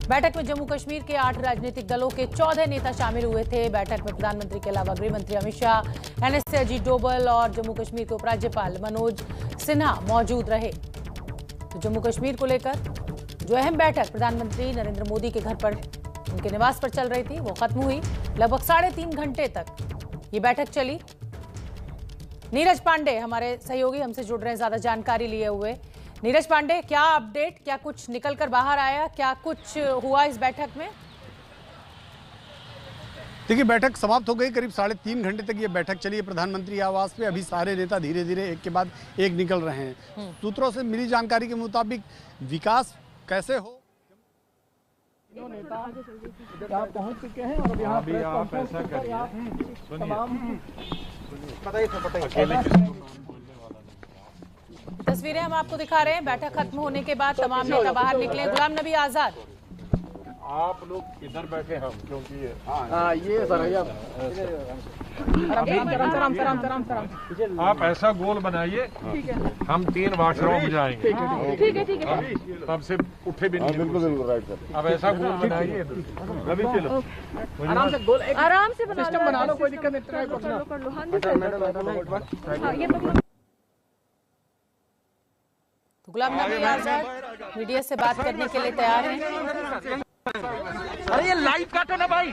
बैठक में जम्मू कश्मीर के 8 राजनीतिक दलों के 14 नेता शामिल हुए थे। बैठक में प्रधानमंत्री के अलावा गृह मंत्री अमित शाह, एनएसए अजीत डोभाल और जम्मू कश्मीर के उपराज्यपाल मनोज सिन्हा मौजूद रहे। तो जम्मू कश्मीर को लेकर जो अहम बैठक प्रधानमंत्री नरेंद्र मोदी के घर पर, उनके निवास पर चल रही थी, वो खत्म हुई। लगभग 3.5 घंटे तक ये बैठक चली। नीरज पांडे हमारे सहयोगी हमसे जुड़ रहे हैं ज्यादा जानकारी लिए हुए। नीरज पांडे, क्या अपडेट, क्या कुछ निकलकर बाहर आया, क्या कुछ हुआ इस बैठक में? देखिए, बैठक समाप्त हो गई। करीब 3.5 घंटे तक ये बैठक चली है प्रधानमंत्री आवास पे। अभी सारे नेता धीरे धीरे एक के बाद एक निकल रहे हैं। सूत्रों से मिली जानकारी के मुताबिक विकास कैसे हो, नेता क्या पहुंच चुके हैं और यहाँ भी आप ऐसा करिए, तस्वीरें हम आपको दिखा रहे हैं। बैठक खत्म होने के बाद तमाम नेता बाहर निकले। गुलाम नबी आजाद, आप लोग इधर बैठे, हम क्योंकि ये सर आप ऐसा गोल बनाइए, हम 3 वॉशरूम जाएंगे। ठीक है। तब से उठे भी नहीं। बिल्कुल। अब ऐसा गोल बनाइए, अभी चलो आराम से गोल, आराम से सिस्टम बना लो, कोई दिक्कत नहीं। कर लो। हाँ जी सर। गुलाम नबी आजाद मीडिया से बात करने के लिए तैयार हैं। अरे ये लाइव काटो ना भाई।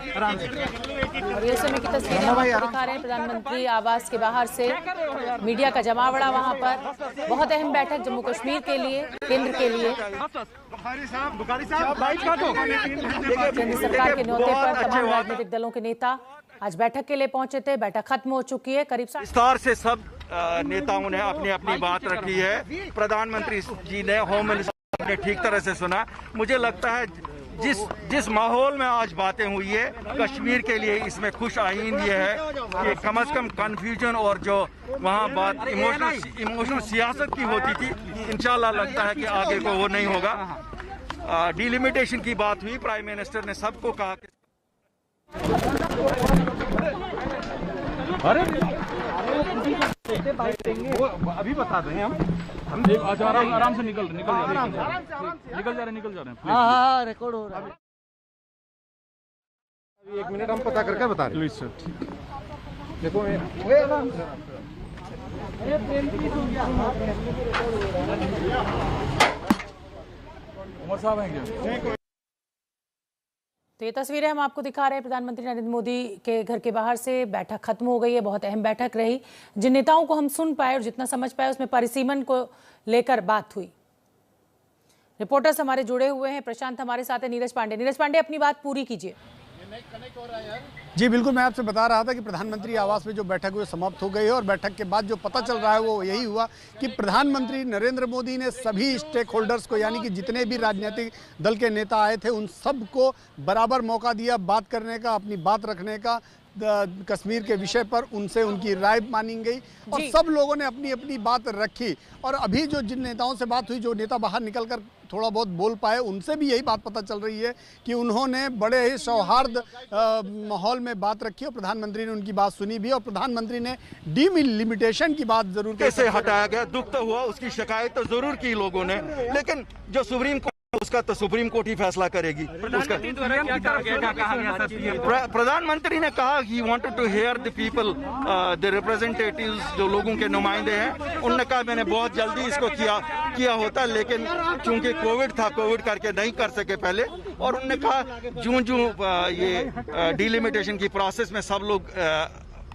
और ये समय की तस्वीरें हम आपको दिखा रहे हैं प्रधानमंत्री आवास के बाहर से। मीडिया का जमावड़ा वहां पर। बहुत अहम बैठक जम्मू कश्मीर के लिए, केंद्र के लिए। केंद्र सरकार के न्योते पर तमाम राजनीतिक दलों के नेता आज बैठक के लिए पहुंचे थे। बैठक खत्म हो चुकी है। करीब विस्तार से सब नेताओं ने अपनी अपनी बात रखी है। प्रधानमंत्री जी ने, होम मिनिस्टर ने ठीक तरह से सुना। मुझे लगता है जिस माहौल में आज बातें हुई है, कश्मीर के लिए इसमें खुश आइन ये है कि कम से कम कन्फ्यूजन और जो वहाँ बात इमोशनल सियासत की होती थी, इंशाल्लाह लगता है कि आगे को वो नहीं होगा। डिलिमिटेशन की बात हुई, प्राइम मिनिस्टर ने सबको कहा कि वो अभी बता दें। हम आराम से निकल जा रहे हैं। हाँ, रिकॉर्ड हो रहा है। अभी 1 मिनट हम पता करके बता रहे हैं। सर देखो, उमर साहब हैं क्या? तो ये तस्वीरें हम आपको दिखा रहे हैं प्रधानमंत्री नरेंद्र मोदी के घर के बाहर से। बैठक खत्म हो गई है। बहुत अहम बैठक रही। जिन नेताओं को हम सुन पाए और जितना समझ पाए, उसमें परिसीमन को लेकर बात हुई। रिपोर्टर्स हमारे जुड़े हुए हैं। प्रशांत हमारे साथ है। नीरज पांडे, अपनी बात पूरी कीजिए। जी बिल्कुल, मैं आपसे बता रहा था कि प्रधानमंत्री आवास में जो बैठक हुई समाप्त हो गई है और बैठक के बाद जो पता चल रहा है वो यही हुआ कि प्रधानमंत्री नरेंद्र मोदी ने सभी स्टेक होल्डर्स को, यानी कि जितने भी राजनीतिक दल के नेता आए थे, उन सबको बराबर मौका दिया बात करने का, अपनी बात रखने का। कश्मीर के विषय पर उनसे उनकी राय मानी गई और सब लोगों ने अपनी अपनी बात रखी। और अभी जो जिन नेताओं से बात हुई, जो नेता बाहर निकलकर थोड़ा बहुत बोल पाए, उनसे भी यही बात पता चल रही है कि उन्होंने बड़े ही सौहार्द माहौल में बात रखी और प्रधानमंत्री ने उनकी बात सुनी भी। और प्रधानमंत्री ने डिलिमिटेशन की बात जरूर कैसे हटाया गया, दुख तो हुआ, उसकी शिकायत तो जरूर की लोगों ने, लेकिन जो सुप्रीम कोर्ट, उसका तो सुप्रीम कोर्ट ही फैसला करेगी। प्रधानमंत्री ने कहा he wanted to hear the people, the representatives, जो लोगों के नुमाइंदे हैं। उन्होंने कहा मैंने बहुत जल्दी इसको किया होता, लेकिन चूंकि कोविड था, कोविड करके नहीं कर सके पहले। और उन्होंने कहा जो ये डिलिमिटेशन की प्रोसेस में सब लोग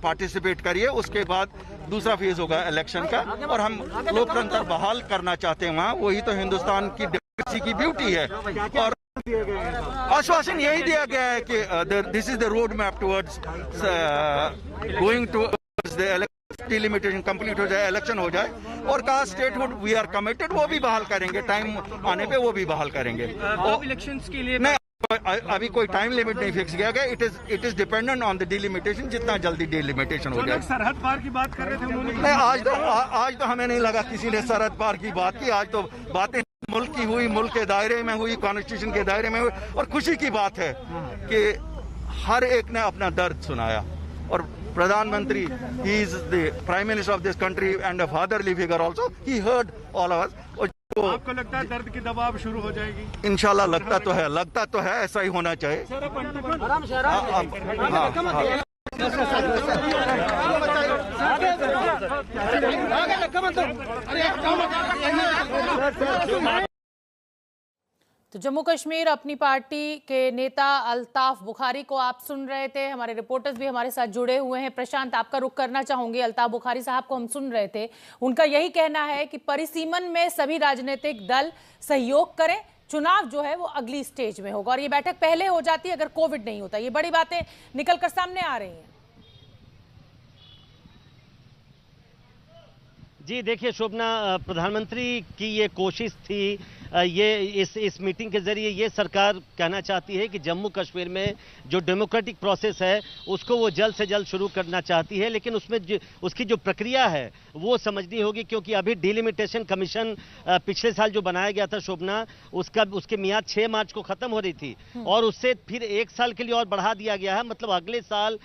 पार्टिसिपेट करिए, उसके बाद दूसरा फेज होगा इलेक्शन का और हम लोकतंत्र बहाल करना चाहते हैं वहाँ। वही तो हिंदुस्तान की डेमोक्रेसी की ब्यूटी है। और आश्वासन यही दिया गया है कि this is the road map towards going towards the delimitation complete हो जाए, इलेक्शन हो जाए। और कहा स्टेटहुड वी आर कमिटेड, वो भी बहाल करेंगे, टाइम आने पे वो भी बहाल करेंगे। इलेक्शंस के लिए नहीं, अभी कोई टाइम लिमिट नहीं फिक्स किया गया। It is dependent on the delimitation, जितना जल्दी डिलिमिटेशन हो जाए। सरहद पार की बात कर रहे थे उन्होंने। नहीं, आज तो हमें नहीं लगा किसी ने सरहद पार की बात की। आज तो बातें मुल्क की हुई, मुल्क के दायरे में हुई, कॉन्स्टिट्यूशन के दायरे में हुई। और खुशी की बात है कि हर एक ने अपना दर्द सुनाया। और प्रधानमंत्री, he is the prime minister of this country and a fatherly figure also, he heard all of us. आपको लगता है दर्द की दवा अब शुरू हो जाएगी? इंशाल्लाह लगता तो है, ऐसा ही होना चाहिए। तो जम्मू कश्मीर अपनी पार्टी के नेता अल्ताफ बुखारी को आप सुन रहे थे। हमारे रिपोर्टर्स भी हमारे साथ जुड़े हुए हैं। प्रशांत, आपका रुख करना चाहूंगी। अल्ताफ बुखारी साहब को हम सुन रहे थे, उनका यही कहना है कि परिसीमन में सभी राजनीतिक दल सहयोग करें, चुनाव जो है वो अगली स्टेज में होगा और ये बैठक पहले हो जाती अगर कोविड नहीं होता। ये बड़ी बातें निकलकर सामने आ रही हैं। जी देखिए शोभना, प्रधानमंत्री की ये कोशिश थी, ये इस मीटिंग के जरिए ये सरकार कहना चाहती है कि जम्मू कश्मीर में जो डेमोक्रेटिक प्रोसेस है उसको वो जल्द से जल्द शुरू करना चाहती है, लेकिन उसमें उसकी जो प्रक्रिया है वो समझनी होगी, क्योंकि अभी डिलिमिटेशन कमीशन पिछले साल जो बनाया गया था शोभना, उसकी मियाद 6 मार्च को खत्म हो रही थी और उससे फिर 1 साल के लिए और बढ़ा दिया गया है। मतलब अगले साल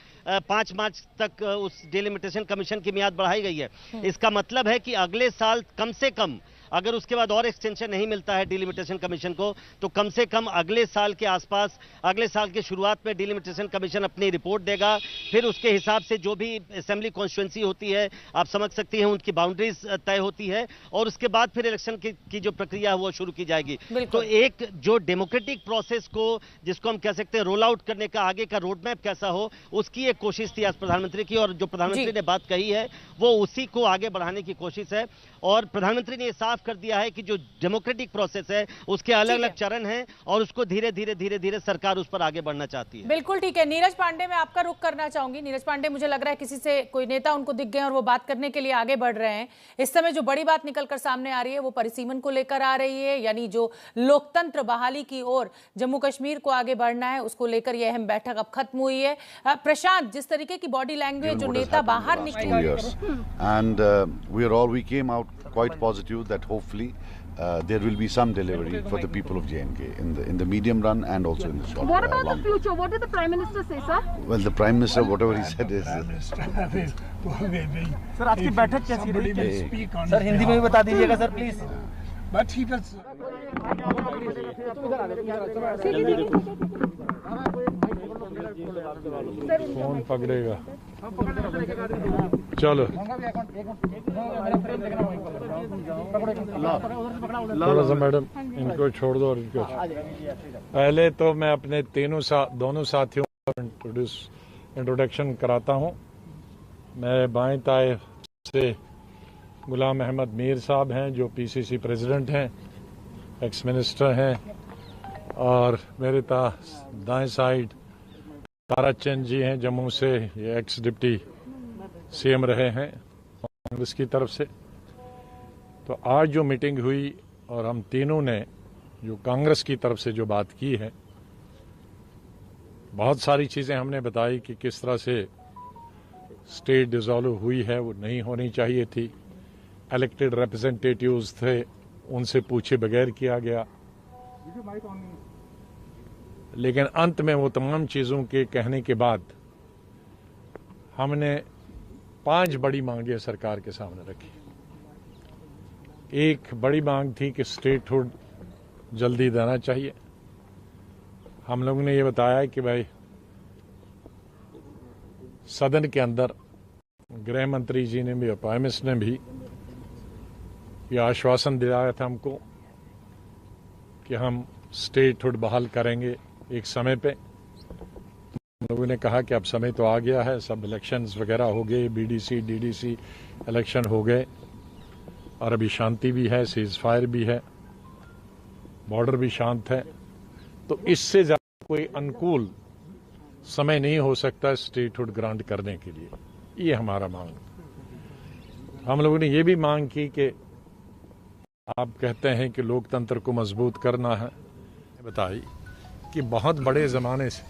5 मार्च तक उस डिलिमिटेशन कमीशन की मियाद बढ़ाई गई है। इसका मतलब है कि अगले साल कम से कम, अगर उसके बाद और एक्सटेंशन नहीं मिलता है डिलिमिटेशन कमीशन को, तो कम से कम अगले साल के आसपास, अगले साल की शुरुआत में डिलिमिटेशन कमीशन अपनी रिपोर्ट देगा। फिर उसके हिसाब से जो भी असेंबली कॉन्स्टिट्यूंसी होती है, आप समझ सकती हैं, उनकी बाउंड्रीज तय होती है और उसके बाद फिर इलेक्शन की जो प्रक्रिया है वो शुरू की जाएगी। तो एक जो डेमोक्रेटिक प्रोसेस को, जिसको हम कह सकते हैं रोल आउट करने का आगे का रोड मैप कैसा हो, उसकी एक कोशिश थी आज प्रधानमंत्री की, और जो प्रधानमंत्री ने बात कही है वो उसी को आगे बढ़ाने की कोशिश है। और प्रधानमंत्री ने साफ कर दिया है कि जो डेमोक्रेटिक प्रोसेस है उसके अलग अलग चरण हैं और उसको धीरे धीरे सरकार उस पर आगे बढ़ना चाहती है। बिल्कुल ठीक है। नीरज पांडे, मैं आपका रुख करना चाहूंगी। नीरज पांडे, मुझे लग रहा है किसी से कोई नेता उनको दिख गए और वो बात करने के लिए आगे बढ़ रहे हैं। इस समय जो बड़ी बात निकलकर सामने आ रही है वो परिसीमन को लेकर आ रही है, यानी जो लोकतंत्र बहाली की ओर जम्मू कश्मीर को आगे बढ़ना है उसको लेकर यह अहम बैठक अब खत्म हुई है। प्रशांत, जिस तरीके की बॉडी लैंग्वेज जो नेता बाहर निकले, we came out quite positive that hopefully there will be some delivery for the people of J&K in the medium run and also in the short run. What about the future? What did the Prime Minister say, sir? Well, the Prime Minister, whatever he said is... sir आज की बैठक कैसी रही? Sir Hindi में भी बता दीजिएगा sir please. But he was... phone पकड़ेगा, चलो थोड़ा सा मैडम इनको छोड़ दो और इनको। पहले तो मैं अपने दोनों साथियों को इंट्रोडक्शन कराता हूं। मैं बाएं ताए से गुलाम अहमद मीर साहब हैं जो पीसीसी प्रेसिडेंट हैं, एक्स मिनिस्टर हैं, और मेरे दाएं साइड ताराचंद जी हैं जम्मू से, ये एक्स डिप्टी सीएम रहे हैं कांग्रेस की तरफ से। तो आज जो मीटिंग हुई और हम तीनों ने जो कांग्रेस की तरफ से जो बात की है, बहुत सारी चीज़ें हमने बताई कि किस तरह से स्टेट डिसॉल्व हुई है, वो नहीं होनी चाहिए थी। इलेक्टेड रिप्रेजेंटेटिव्स थे, उनसे पूछे बगैर किया गया, लेकिन अंत में वो तमाम चीज़ों के कहने के बाद हमने 5 बड़ी मांगें सरकार के सामने रखी। एक बड़ी मांग थी कि स्टेटहुड जल्दी देना चाहिए। हम लोगों ने ये बताया कि भाई सदन के अंदर गृह मंत्री जी ने भी और प्राइम मिनिस्टर ने भी ये आश्वासन दिलाया था हमको कि हम स्टेटहुड बहाल करेंगे एक समय पे। हम लोगों ने कहा कि अब समय तो आ गया है, सब इलेक्शंस वगैरह हो गए, बीडीसी डीडीसी इलेक्शन हो गए और अभी शांति भी है, सीज फायर भी है, बॉर्डर भी शांत है, तो इससे ज़्यादा कोई अनुकूल समय नहीं हो सकता स्टेटहुड ग्रांट करने के लिए। ये हमारा मांग। हम लोगों ने ये भी मांग की कि आप कहते हैं कि लोकतंत्र को मजबूत करना है, बताई कि बहुत बड़े ज़माने से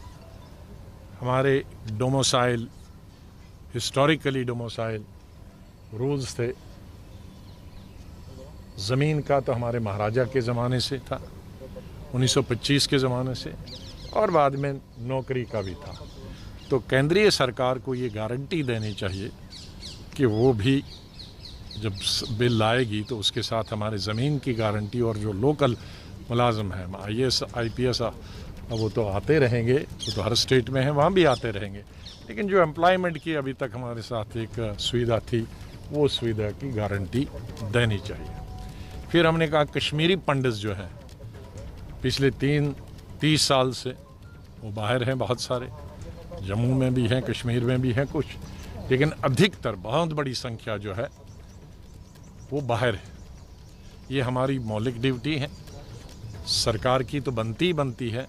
हमारे डोमोसाइल, हिस्टोरिकली डोमोसाइल रूल्स थे। ज़मीन का तो हमारे महाराजा के ज़माने से था, 1925 के ज़माने से, और बाद में नौकरी का भी था। तो केंद्रीय सरकार को ये गारंटी देनी चाहिए कि वो भी जब बिल आएगी तो उसके साथ हमारे ज़मीन की गारंटी और जो लोकल मुलाजिम हैं IAS IPS वो तो आते रहेंगे, वो तो हर स्टेट में हैं, वहाँ भी आते रहेंगे, लेकिन जो एम्प्लॉयमेंट की अभी तक हमारे साथ एक सुविधा थी वो सुविधा की गारंटी देनी चाहिए। फिर हमने कहा कश्मीरी पंडित जो हैं पिछले 30 साल से वो बाहर हैं, बहुत सारे जम्मू में भी हैं, कश्मीर में भी हैं कुछ, लेकिन अधिकतर बहुत बड़ी संख्या जो है वो बाहर है। ये हमारी मौलिक ड्यूटी है, सरकार की तो बनती है,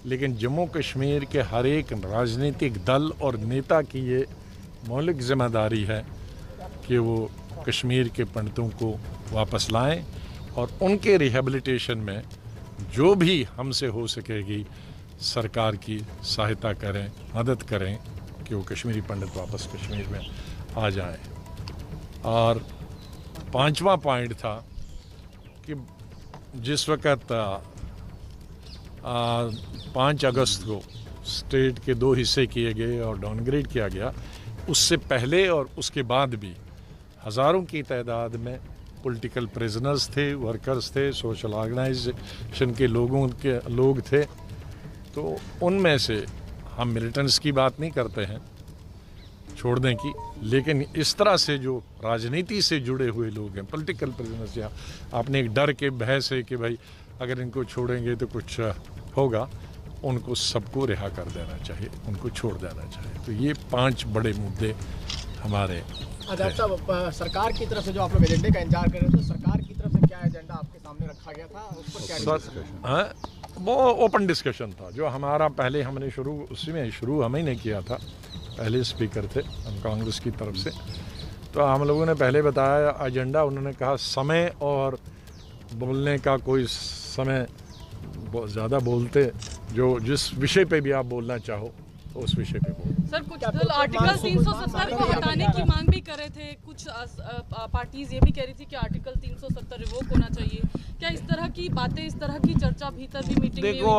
लेकिन जम्मू कश्मीर के हर एक राजनीतिक दल और नेता की ये मौलिक जिम्मेदारी है कि वो कश्मीर के पंडितों को वापस लाएं और उनके रिहेबिलिटेशन में जो भी हमसे हो सकेगी सरकार की सहायता करें, मदद करें कि वो कश्मीरी पंडित वापस कश्मीर में आ जाएं। और 5वां पॉइंट था कि जिस वक़्त 5 अगस्त को स्टेट के 2 हिस्से किए गए और डाउनग्रेड किया गया, उससे पहले और उसके बाद भी हज़ारों की तादाद में पॉलिटिकल प्रिजनर्स थे, वर्कर्स थे, सोशल ऑर्गेनाइजेशन के लोग थे। तो उनमें से हम मिलिटेंट्स की बात नहीं करते हैं छोड़ने की, लेकिन इस तरह से जो राजनीति से जुड़े हुए लोग हैं, पॉलिटिकल प्रिजनर्स, या आपने एक डर के भय से कि भाई अगर इनको छोड़ेंगे तो कुछ होगा, उनको सबको रिहा कर देना चाहिए, उनको छोड़ देना चाहिए। तो ये 5 बड़े मुद्दे हमारे। आजाद साहब, सरकार की तरफ से जो आप लोग एजेंडे का इंतजार कर रहे थे, सरकार की तरफ से क्या एजेंडा आपके सामने रखा गया था, उस पर क्या डिस्कशन? वो ओपन डिस्कशन था जो हमारा पहले हमने शुरू हम ही ने किया था, पहले स्पीकर थे हम कांग्रेस की तरफ से। तो हम लोगों ने पहले बताया एजेंडा, उन्होंने कहा समय और बोलने का कोई समय ज़्यादा बोलते, जो जिस विषय पे भी आप बोलना चाहो उस विषय पे बोलो। सर, कुछ दल आर्टिकल 370 को हटाने की मांग भी कर रहे थे, कुछ पार्टीज ये भी कह रही थी कि आर्टिकल 370 रिवोक होना चाहिए। क्या इस तरह की बातें, इस तरह की चर्चा भीतर भी मीटिंग में? देखो,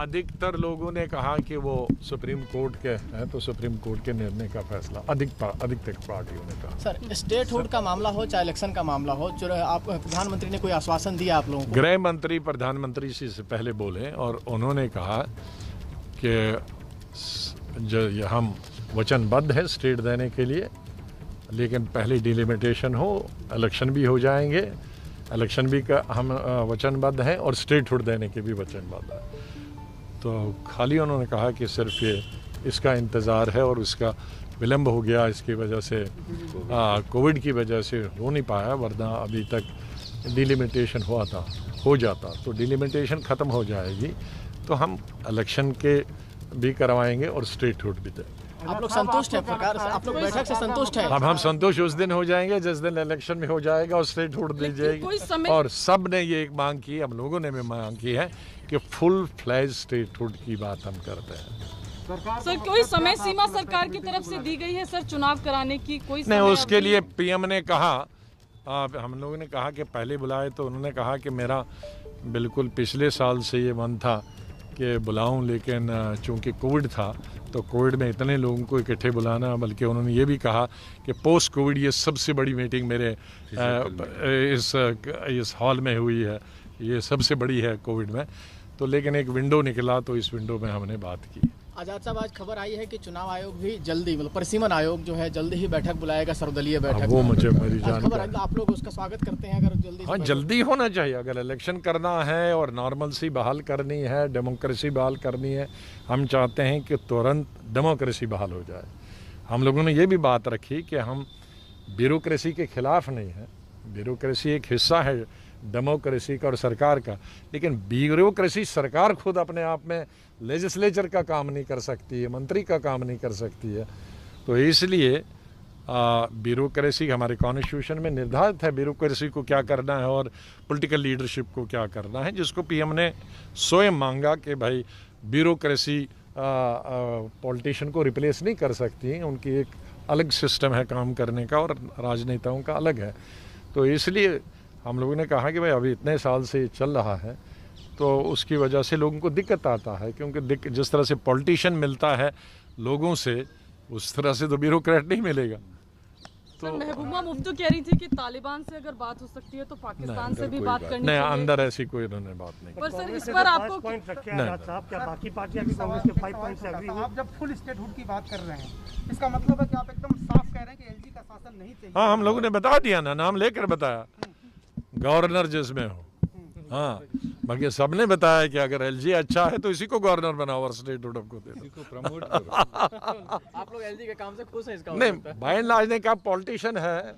अधिकतर लोगों ने कहा कि वो सुप्रीम कोर्ट के हैं, तो सुप्रीम कोर्ट के निर्णय का फैसला अधिकतर पार्टियों ने कहा। सर, स्टेटहुड का मामला हो चाहे इलेक्शन का मामला हो, आप प्रधानमंत्री ने कोई आश्वासन दिया आप लोगों को? गृह मंत्री प्रधानमंत्री से पहले बोले और उन्होंने कहा कि हम वचनबद्ध है स्टेट देने के लिए, लेकिन पहले डिलिमिटेशन हो, इलेक्शन भी हो जाएंगे, इलेक्शन भी का हम वचनबद्ध हैं और स्टेटहुड देने के भी वचनबद्ध हैं। तो खाली उन्होंने कहा कि सिर्फ ये इसका इंतज़ार है और इसका विलम्ब हो गया, इसकी वजह से कोविड की वजह से हो नहीं पाया, वरना अभी तक डिलिमिटेशन हो जाता तो डिलिमिटेशन ख़त्म हो जाएगी तो हम इलेक्शन के भी करवाएंगे और स्टेटहुड भी देंगे। आप लोग संतुष्ट हैं प्रकार से? आप लोग बैठक से संतुष्ट हैं? अब हम संतुष्ट उस दिन हो जाएंगे जिस दिन इलेक्शन में हो जाएगा और स्टेटहुड दी जाएगी। और सब ने ये एक मांग की, हम लोगों ने भी मांग की है कि फुल फ्लैज स्टेटहुड की बात हम करते हैं। सर, कोई समय सीमा सरकार की तरफ से दी गई है सर चुनाव कराने की? कोई नहीं, उसके लिए PM ने कहा, हम लोगों ने कहा कि पहले बुलाए, तो उन्होंने कहा कि मेरा बिल्कुल पिछले साल से ये मन था कि बुलाऊं, लेकिन चूंकि कोविड था तो कोविड में इतने लोगों को इकट्ठे बुलाना, बल्कि उन्होंने ये भी कहा कि पोस्ट कोविड ये सबसे बड़ी मीटिंग मेरे इस हॉल में हुई है, ये सबसे बड़ी है कोविड में। तो लेकिन एक विंडो निकला, तो इस विंडो में हमने बात की। आजाद साहब, आज खबर आई है कि चुनाव आयोग भी जल्दी, मतलब परिसीमन आयोग जो है जल्दी ही बैठक बुलाएगा, सर्वदलीय बैठक। वो मुझे मेरी जानकारी, आप लोग उसका स्वागत करते हैं अगर जल्दी? हाँ, जल्दी होना चाहिए। अगर इलेक्शन करना है और नॉर्मलसी बहाल करनी है, डेमोक्रेसी बहाल करनी है, हम चाहते हैं कि तुरंत डेमोक्रेसी बहाल हो जाए। हम लोगों ने ये भी बात रखी कि हम ब्यूरोक्रेसी के खिलाफ नहीं है, ब्यूरोक्रेसी एक हिस्सा है डेमोक्रेसी का और सरकार का, लेकिन ब्यूरोक्रेसी सरकार खुद अपने आप में लेजिस्लेचर का काम नहीं कर सकती है, मंत्री का काम नहीं कर सकती है। तो इसलिए ब्यूरोक्रेसी हमारे कॉन्स्टिट्यूशन में निर्धारित है, ब्यूरोक्रेसी को क्या करना है और पॉलिटिकल लीडरशिप को क्या करना है, जिसको PM ने स्वयं मांगा कि भाई ब्यूरोक्रेसी पॉलिटिशियन को रिप्लेस नहीं कर सकती, उनकी एक अलग सिस्टम है काम करने का और राजनेताओं का अलग है। तो इसलिए हम लोगों ने कहा कि भाई अभी इतने साल से चल रहा है तो उसकी वजह से लोगों को दिक्कत आता है, क्योंकि जिस तरह से पॉलिटिशियन मिलता है लोगों से, उस तरह से तो ब्यूरोक्रेट नहीं मिलेगा। तो महबूबा मुफ्ती कह रही थी कि तालिबान से अगर बात हो सकती है तो पाकिस्तान से भी बात करनी नहीं, चाहिए। अंदर ऐसी कोई उन्होंने बात नहीं। पर सर इस पर आपको पॉइंट रखे हैं साहब, क्या बाकी पार्टियां भी कांग्रेस के 5 पॉइंट से एग्री हुई? आप जब फुल स्टेटहुड की बात कर रहे हैं, इसका मतलब है कि आप एकदम साफ कह रहे हैं कि एलजी का शासन नहीं चाहिए। हाँ, हम लोगों ने बता दिया ना, नाम लेकर बताया, गवर्नर जिसमें हो। हाँ, बाकी सबने बताया कि अगर एलजी अच्छा है तो इसी को गवर्नर बनाओ और स्टेटहुड को दे दो, प्रमोट करो। आप लोग एलजी के काम से खुश हैं? इसका नहीं, बाय एंड लार्ज ने कहा पॉलिटिशियन है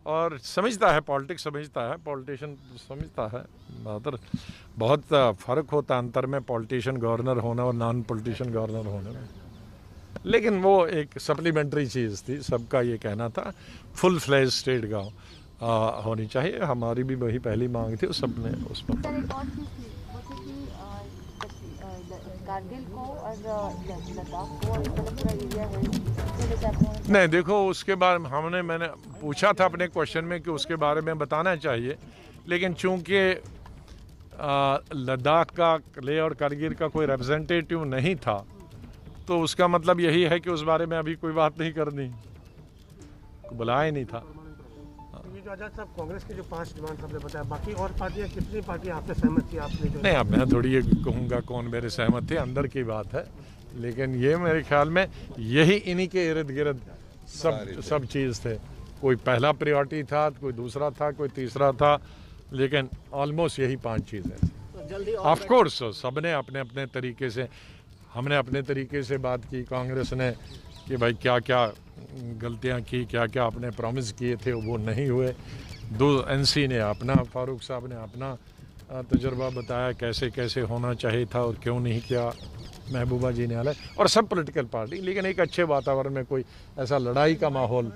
और समझता है, पॉलिटिक्स समझता है, पॉलिटिशियन समझता है। बहुत फर्क होता है अंतर में पॉलिटिशियन गवर्नर होना और नॉन पॉलिटिशियन गवर्नर होने में, लेकिन वो एक सप्लीमेंट्री चीज़ थी। सबका ये कहना था फुल फ्लेज स्टेट गाँव होनी चाहिए, हमारी भी वही पहली मांग थी, सबने उस पर। नहीं, देखो उसके बारे में मैंने पूछा था अपने क्वेश्चन में कि उसके बारे में बताना चाहिए, लेकिन चूंकि लद्दाख का, लेह और कारगिल का कोई रिप्रेजेंटेटिव नहीं था, तो उसका मतलब यही है कि उस बारे में अभी कोई बात नहीं करनी, बुलाया ही नहीं था। जो आजाद साहब, कांग्रेस के जो 5 डिमांड आपने बताया, बाकी और पार्टियां, कितनी पार्टियां आपसे सहमत थी? आपने जो नहीं, अब मैं थोड़ी ये कहूँगा कौन मेरे सहमत थे, अंदर की बात है, लेकिन ये मेरे ख्याल में यही इन्हीं के इर्द गिर्द सब चीज़ थे। कोई पहला प्रायोरिटी था, कोई दूसरा था, कोई तीसरा था, लेकिन ऑलमोस्ट यही 5 चीज़ें। ऑफ कोर्स सबने अपने अपने तरीके से, हमने अपने तरीके से बात की, कांग्रेस ने कि भाई क्या क्या गलतियां की, क्या क्या अपने प्रॉमिस किए थे वो नहीं हुए। एनसी ने अपना, फारूक साहब ने अपना तजुर्बा बताया कैसे कैसे होना चाहिए था और क्यों नहीं किया, महबूबा जी ने अलग, और सब पॉलिटिकल पार्टी। लेकिन एक अच्छे वातावरण में कोई ऐसा लड़ाई का माहौल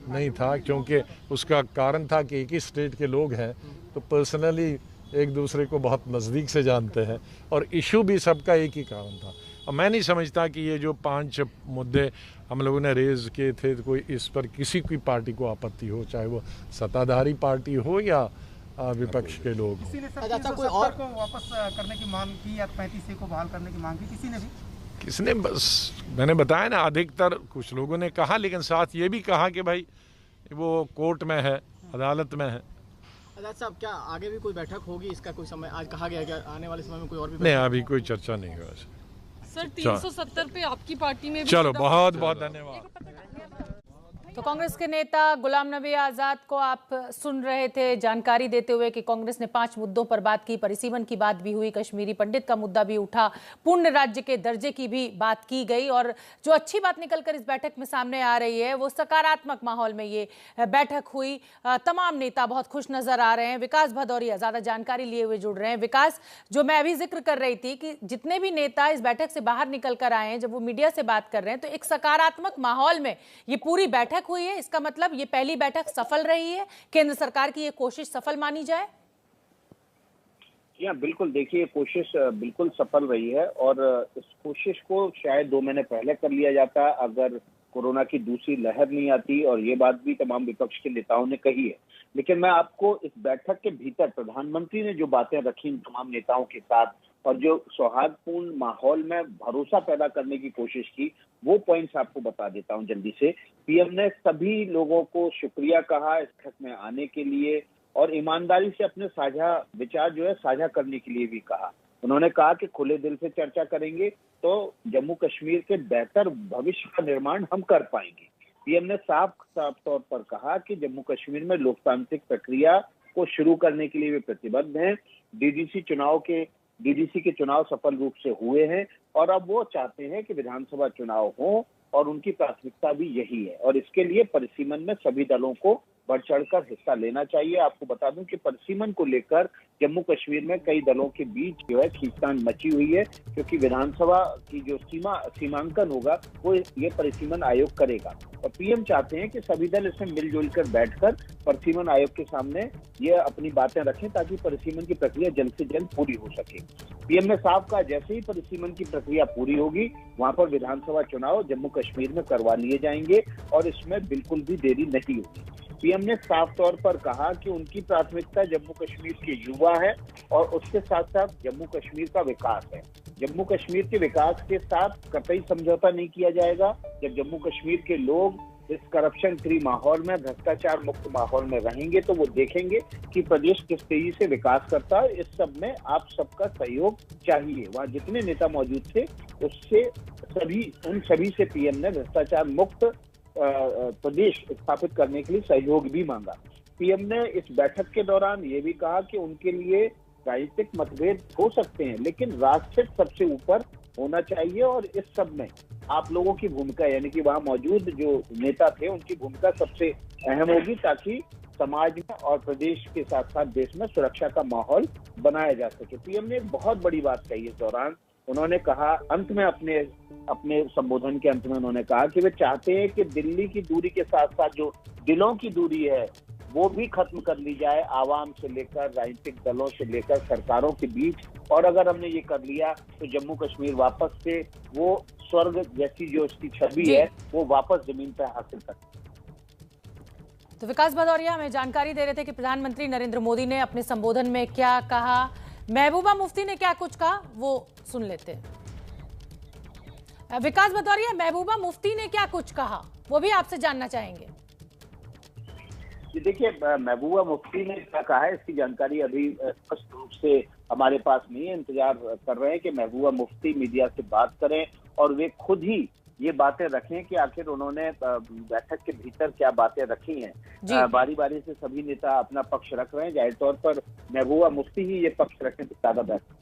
नहीं था, क्योंकि उसका कारण था कि एक ही स्टेट के लोग हैं तो पर्सनली एक दूसरे को बहुत नज़दीक से जानते हैं, और इशू भी सबका एक ही कारण था। और मैं नहीं समझता कि ये जो 5 मुद्दे हम लोगों ने रेज़ किए थे, तो कोई इस पर किसी की पार्टी को आपत्ति हो, चाहे वो सत्ताधारी पार्टी हो या विपक्ष के लोग। किसी ने कोई और को वापस करने की मांग की या 35 को बहाल करने की मांग की? किसी ने भी? किसने? बस मैंने बताया ना, अधिकतर कुछ लोगों ने कहा, लेकिन साथ ये भी कहा कि भाई वो कोर्ट में है, अदालत में है। आजाद साहब, क्या आगे भी कोई बैठक होगी? इसका कोई समय आज कहा गया, क्या आने वाले समय में कोई और भी? नहीं, अभी कोई चर्चा नहीं हुआ सर। 370 पे आपकी पार्टी में भी चलो, बहुत बहुत धन्यवाद। तो कांग्रेस के नेता गुलाम नबी आजाद को आप सुन रहे थे जानकारी देते हुए कि कांग्रेस ने 5 मुद्दों पर बात की, परिसीमन की बात भी हुई, कश्मीरी पंडित का मुद्दा भी उठा, पूर्ण राज्य के दर्जे की भी बात की गई। और जो अच्छी बात निकलकर इस बैठक में सामने आ रही है वो सकारात्मक माहौल में ये बैठक हुई। तमाम नेता बहुत खुश नजर आ रहे हैं। विकास भदौरिया ज्यादा जानकारी लिए हुए जुड़ रहे हैं। विकास, जो मैं अभी जिक्र कर रही थी कि जितने भी नेता इस बैठक से बाहर निकल कर आए हैं, जब वो मीडिया से बात कर रहे हैं तो एक सकारात्मक माहौल में ये पूरी बैठक हुई है। इसका मतलब ये पहली बैठक सफल रही है, केंद्र सरकार की ये कोशिश सफल मानी जाए? हाँ, बिल्कुल। देखिए, कोशिश बिल्कुल सफल रही है, और इस कोशिश को शायद 2 महीने पहले कर लिया जाता अगर कोरोना की दूसरी लहर नहीं आती, और ये बात भी तमाम विपक्ष के नेताओं ने कही है। लेकिन मैं आपको इस बैठक के भीतर प्रधानमंत्री ने जो बातें रखी तमाम नेताओं के साथ, और जो सौहार्दपूर्ण माहौल में भरोसा पैदा करने की कोशिश की, वो पॉइंट्स आपको बता देता हूं जल्दी से। पीएम ने सभी लोगों को शुक्रिया कहा इस बैठक में आने के लिए, और ईमानदारी से अपने साझा विचार जो है साझा करने के लिए भी कहा। उन्होंने कहा कि खुले दिल से चर्चा करेंगे तो जम्मू कश्मीर के बेहतर भविष्य का निर्माण हम कर पाएंगे। पीएम ने साफ तौर पर कहा कि जम्मू कश्मीर में लोकतांत्रिक प्रक्रिया को शुरू करने के लिए वे प्रतिबद्ध हैं। डीडीसी के चुनाव सफल रूप से हुए हैं, और अब वो चाहते हैं कि विधानसभा चुनाव हो, और उनकी प्राथमिकता भी यही है। और इसके लिए परिसीमन में सभी दलों को बढ़ चढ़कर हिस्सा लेना चाहिए। आपको बता दूं कि परिसीमन को लेकर जम्मू कश्मीर में कई दलों के बीच जो है खींचतान मची हुई है, क्योंकि विधानसभा की जो सीमांकन होगा वो ये परिसीमन आयोग करेगा, और पीएम चाहते हैं कि सभी दल इसमें मिलजुल कर बैठकर परिसीमन आयोग के सामने ये अपनी बातें रखें, ताकि परिसीमन की प्रक्रिया जल्द से जल्द पूरी हो सके। पीएम ने साफ कहा, जैसे ही परिसीमन की प्रक्रिया पूरी होगी वहां पर विधानसभा चुनाव जम्मू कश्मीर में करवा लिए जाएंगे, और इसमें बिल्कुल भी देरी नहीं होगी। पीएम ने साफ तौर पर कहा कि उनकी प्राथमिकता जम्मू कश्मीर के युवा है, और उसके साथ साथ जम्मू कश्मीर का विकास है। जम्मू कश्मीर के विकास के साथ कतई समझौता नहीं किया जाएगा। जब जम्मू कश्मीर के लोग इस करप्शन फ्री माहौल में, भ्रष्टाचार मुक्त माहौल में रहेंगे तो वो देखेंगे कि प्रदेश किस तेजी से विकास करता है। इस सब में आप सबका सहयोग चाहिए। वहाँ जितने नेता मौजूद थे उन सभी से पीएम ने भ्रष्टाचार मुक्त प्रदेश स्थापित करने के लिए सहयोग भी मांगा। पीएम ने इस बैठक के दौरान ये भी कहा कि उनके लिए राजनीतिक मतभेद हो सकते हैं, लेकिन राष्ट्र सबसे ऊपर होना चाहिए और इस सब में आप लोगों की भूमिका, यानी कि वहाँ मौजूद जो नेता थे उनकी भूमिका सबसे अहम होगी, ताकि समाज में और प्रदेश के साथ साथ देश में सुरक्षा का माहौल बनाया जा सके। पीएम ने एक बहुत बड़ी बात कही इस दौरान। उन्होंने कहा अंत में, अपने संबोधन के अंत में उन्होंने कहा कि वे चाहते हैं कि दिल्ली की दूरी के साथ साथ जो दिलों की दूरी है वो भी खत्म कर ली जाए, आवाम से लेकर राजनीतिक दलों से लेकर सरकारों के बीच। और अगर हमने ये कर लिया तो जम्मू कश्मीर वापस से वो स्वर्ग जैसी जो उसकी छवि है वो वापस जमीन पर हासिल कर। तो विकास भदौरिया हमें जानकारी दे रहे थे कि प्रधानमंत्री नरेंद्र मोदी ने अपने संबोधन में क्या कहा, महबूबा मुफ्ती ने क्या कुछ कहा, वो सुन लेते हैं। विकास भदौरिया, महबूबा मुफ्ती ने क्या कुछ कहा वो भी आपसे जानना चाहेंगे। देखिए, महबूबा मुफ्ती ने क्या कहा है इसकी जानकारी अभी स्पष्ट रूप से हमारे पास नहीं है। इंतजार कर रहे हैं कि महबूबा मुफ्ती मीडिया से बात करें और वे खुद ही ये बातें रखें कि आखिर उन्होंने बैठक के भीतर क्या बातें रखी हैं। बारी बारी से सभी नेता अपना पक्ष रख रहे हैं, जाहिर तौर पर महबूबा मुफ्ती ही ये पक्ष रखें तो ज्यादा बेहतर।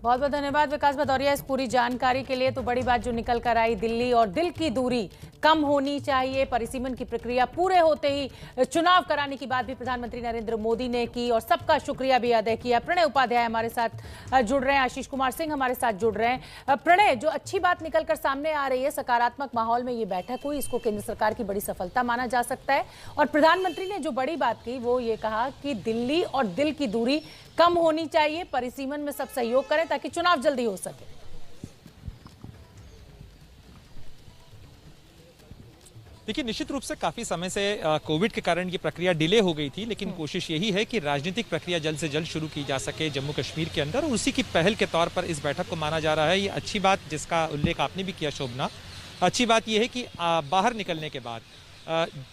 बहुत बहुत धन्यवाद विकास भदौरिया इस पूरी जानकारी के लिए। तो बड़ी बात जो निकल कर आई, दिल्ली और दिल की दूरी कम होनी चाहिए, परिसीमन की प्रक्रिया पूरे होते ही चुनाव कराने की बात भी प्रधानमंत्री नरेंद्र मोदी ने की और सबका शुक्रिया भी अदा किया। प्रणय उपाध्याय हमारे साथ जुड़ रहे हैं, आशीष कुमार सिंह हमारे साथ जुड़ रहे हैं। प्रणय, जो अच्छी बात निकल कर सामने आ रही है, सकारात्मक माहौल में ये बैठक हुई, इसको केंद्र सरकार की बड़ी सफलता माना जा सकता है। और प्रधानमंत्री ने जो बड़ी बात की वो ये कहा कि दिल्ली और दिल की दूरी कम होनी चाहिए, परिसीमन में सब सहयोग करें ताकि चुनाव जल्दी हो सके। देखिए, निश्चित रूप से काफी समय से कोविड के कारण ये प्रक्रिया डिले हो गई थी, लेकिन कोशिश यही है कि राजनीतिक प्रक्रिया जल्द से जल्द शुरू की जा सके जम्मू कश्मीर के अंदर, और उसी की पहल के तौर पर इस बैठक को माना जा रहा है। ये अच्छी बात जिसका उल्लेख आपने भी किया शोभना, अच्छी बात यह है कि बाहर निकलने के बाद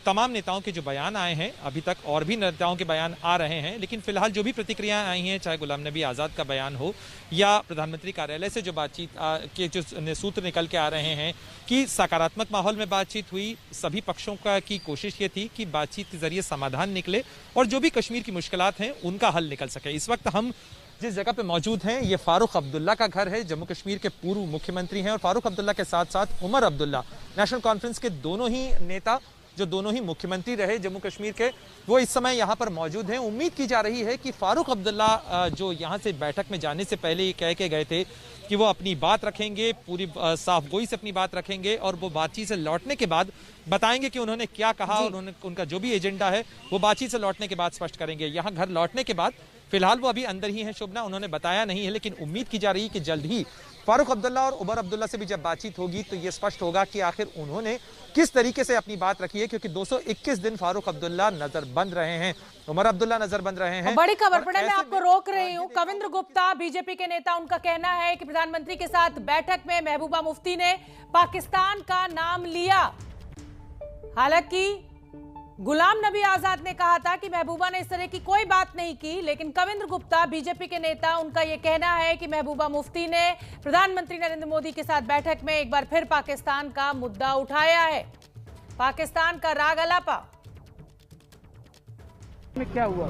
तमाम नेताओं के जो बयान आए हैं, अभी तक और भी नेताओं के बयान आ रहे हैं, लेकिन फिलहाल जो भी प्रतिक्रियाएं आई हैं, चाहे गुलाम नबी आज़ाद का बयान हो या प्रधानमंत्री कार्यालय से जो बातचीत के जो सूत्र निकल के आ रहे हैं कि सकारात्मक माहौल में बातचीत हुई, सभी पक्षों की कोशिश ये थी कि बातचीत के जरिए समाधान निकले और जो भी कश्मीर की मुश्किलात हैं उनका हल निकल सके। इस वक्त हम जिस जगह पे मौजूद हैं ये फारूक अब्दुल्ला का घर है, जम्मू कश्मीर के पूर्व मुख्यमंत्री हैं, और फारूक अब्दुल्ला के साथ साथ उमर अब्दुल्ला, नेशनल कॉन्फ्रेंस के दोनों ही नेता जो दोनों ही मुख्यमंत्री रहे जम्मू कश्मीर के, वो इस समय यहाँ पर मौजूद हैं। उम्मीद की जा रही है कि फारूक अब्दुल्ला जो यहाँ से बैठक में जाने से पहले ये कह के गए थे कि वो अपनी बात रखेंगे, पूरी साफ गोई से अपनी बात रखेंगे और वो बातचीत से लौटने के बाद बताएंगे कि उन्होंने क्या कहा और उनका जो भी एजेंडा है वो बातचीत से लौटने के बाद स्पष्ट करेंगे। यहाँ घर लौटने के बाद फिलहाल वो अभी अंदर ही हैं शोभना, उन्होंने बताया नहीं है, लेकिन उम्मीद की जा रही है कि जल्द ही फारूक अब्दुल्ला और उमर अब्दुल्ला से भी जब बातचीत होगी तो ये स्पष्ट होगा कि आखिर उन्होंने किस तरीके से अपनी बात रखी है, क्योंकि 221 दिन फारूक अब्दुल्ला नजरबंद रहे हैं, उमर अब्दुल्ला नजरबंद रहे हैं। बड़ी खबर पड़े, मैं आपको रोक रही हूँ। कविंद्र गुप्ता बीजेपी के नेता, उनका कहना है कि प्रधानमंत्री के साथ बैठक में महबूबा मुफ्ती ने पाकिस्तान का नाम लिया। हालांकि गुलाम नबी आजाद ने कहा था कि महबूबा ने इस तरह की कोई बात नहीं की, लेकिन कविंद्र गुप्ता बीजेपी के नेता, उनका यह कहना है कि महबूबा मुफ्ती ने प्रधानमंत्री नरेंद्र मोदी के साथ बैठक में एक बार फिर पाकिस्तान का मुद्दा उठाया है, पाकिस्तान का राग अलापा। क्या हुआ?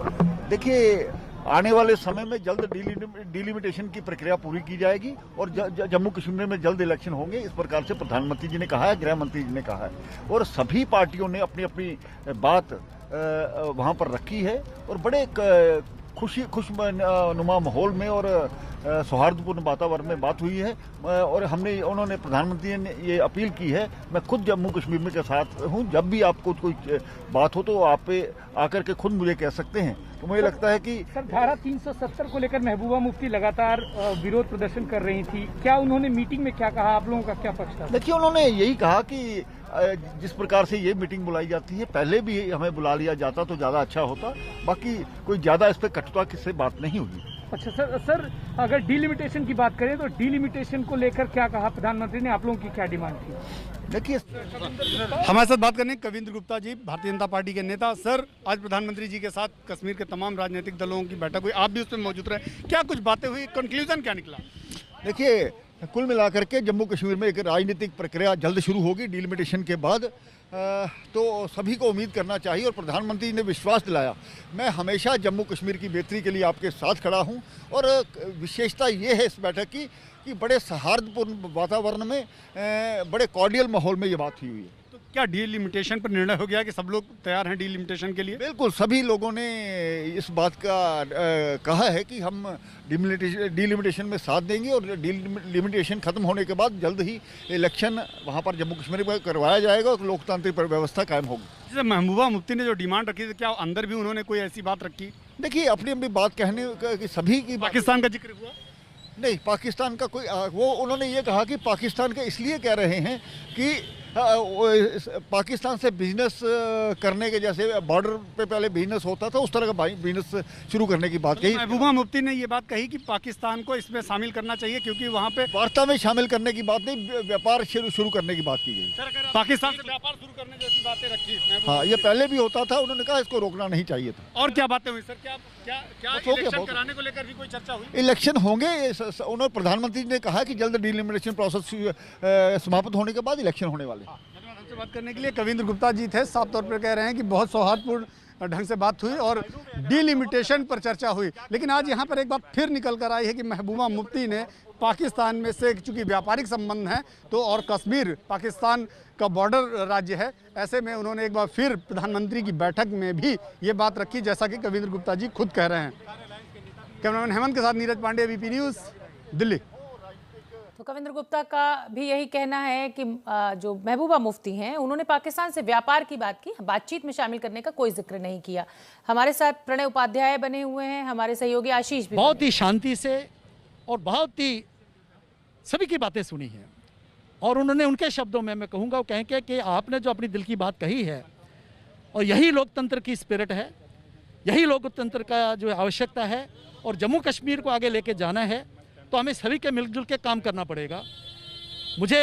देखिए, आने वाले समय में जल्द डिलिमिटेशन की प्रक्रिया पूरी की जाएगी और जम्मू कश्मीर में जल्द इलेक्शन होंगे, इस प्रकार से प्रधानमंत्री जी ने कहा है, गृह मंत्री जी ने कहा है, और सभी पार्टियों ने अपनी अपनी बात वहां पर रखी है और बड़े खुशनुमा माहौल में और सौहार्दपूर्ण वातावरण में बात हुई है। और उन्होंने प्रधानमंत्री ने ये अपील की है, मैं खुद जम्मू कश्मीर में के साथ हूँ, जब भी आपको कोई बात हो तो आप पे आकर के खुद मुझे कह सकते हैं। तो मुझे लगता है कि सर, धारा 370 को लेकर महबूबा मुफ्ती लगातार विरोध प्रदर्शन कर रही थी, क्या उन्होंने मीटिंग में क्या कहा, आप लोगों का क्या पक्ष था? देखिए, उन्होंने यही कहा कि जिस प्रकार से ये मीटिंग बुलाई जाती है, पहले भी हमें बुला लिया जाता तो ज्यादा अच्छा होता, बाकी कोई ज्यादा इस पर कटुता किससे बात नहीं हुई। अच्छा सर अगर डिलिमिटेशन की बात करें तो डिलिमिटेशन को लेकर क्या कहा प्रधानमंत्री ने, आप लोगों की क्या डिमांड थी? देखिए, हमारे साथ बात करने कविंद्र गुप्ता जी, भारतीय जनता पार्टी के नेता। सर, आज प्रधानमंत्री जी के साथ कश्मीर के तमाम राजनीतिक दलों की बैठक हुई, आप भी उसमें मौजूद रहे, क्या कुछ बातें हुई, कंक्लूजन क्या निकला? देखिए, कुल मिलाकर के जम्मू कश्मीर में एक राजनीतिक प्रक्रिया जल्द शुरू होगी डिलिमिटेशन के बाद, तो सभी को उम्मीद करना चाहिए और प्रधानमंत्री ने विश्वास दिलाया। मैं हमेशा जम्मू कश्मीर की बेहतरी के लिए आपके साथ खड़ा हूं और विशेषता ये है इस बैठक की कि बड़े सौहार्दपूर्ण वातावरण में, बड़े कॉर्डियल माहौल में ये बात हुई है। तो क्या डिलिमिटेशन पर निर्णय हो गया कि सब लोग तैयार हैं डिलिमिटेशन के लिए? बिल्कुल, सभी लोगों ने इस बात का कहा है कि हम डिलिमिटेशन में साथ देंगे और डिलिमिटेशन खत्म होने के बाद जल्द ही इलेक्शन वहाँ पर जम्मू कश्मीर में करवाया जाएगा और लोकतांत्रिक व्यवस्था कायम होगी। जैसे महबूबा मुफ्ती ने जो डिमांड रखी थी, क्या अंदर भी उन्होंने कोई ऐसी बात रखी? देखिए, अपनी अपनी बात कहने की सभी की। पाकिस्तान का जिक्र हुआ? नहीं, पाकिस्तान का कोई वो उन्होंने ये कहा कि पाकिस्तान का इसलिए कह रहे हैं कि पाकिस्तान से बिजनेस करने के, जैसे बॉर्डर पे पहले बिजनेस होता था उस तरह का बिजनेस शुरू करने की बात कही। महबूबा मुफ्ती ने ये बात कही कि पाकिस्तान को इसमें शामिल करना चाहिए क्योंकि वहाँ पे वार्ता में शामिल करने की बात नहीं, व्यापार शुरू करने की बात की गई। पाकिस्तान से व्यापार शुरू करने जैसी बातें रखी। हाँ, ये पहले भी होता था, उन्होंने कहा इसको रोकना नहीं चाहिए था। और क्या बातें हुई सर? क्या इलेक्शन कराने को लेकर भी कोई चर्चा हुई? इलेक्शन होंगे, उन्होंने प्रधानमंत्री ने कहा कि जल्द डिलिमिटेशन प्रोसेस समाप्त होने के बाद इलेक्शन होने वाले। हमसे बात करने के लिए कविंद्र गुप्ता जी थे, साफ तौर पर कह रहे हैं कि बहुत सौहार्दपूर्ण ढंग से बात हुई और डिलिमिटेशन पर चर्चा हुई। लेकिन आज यहाँ पर एक बात फिर निकल कर आई है कि महबूबा मुफ्ती ने पाकिस्तान में से, चूंकि व्यापारिक संबंध हैं तो, और कश्मीर पाकिस्तान का बॉर्डर राज्य है, ऐसे में उन्होंने एक बार फिर प्रधानमंत्री की बैठक में भी ये बात रखी, जैसा कि कविंद्र गुप्ता जी खुद कह रहे हैं। कैमरामैन हेमंत के साथ नीरज पांडे, वीपी न्यूज़, दिल्ली। तो कविंद्र गुप्ता का भी यही कहना है कि जो महबूबा मुफ्ती हैं उन्होंने पाकिस्तान से व्यापार की बात की, बातचीत में शामिल करने का कोई जिक्र नहीं किया। हमारे साथ प्रणय उपाध्याय बने हुए हैं, हमारे सहयोगी आशीष भी। बहुत ही शांति से और बहुत ही सभी की बातें सुनी हैं और उन्होंने उनके शब्दों में मैं कहूँगा वो कहेंगे कि आपने जो अपनी दिल की बात कही है और यही लोकतंत्र की स्पिरिट है, यही लोकतंत्र का जो आवश्यकता है और जम्मू कश्मीर को आगे लेके जाना है तो हमें सभी के मिलजुल के काम करना पड़ेगा। मुझे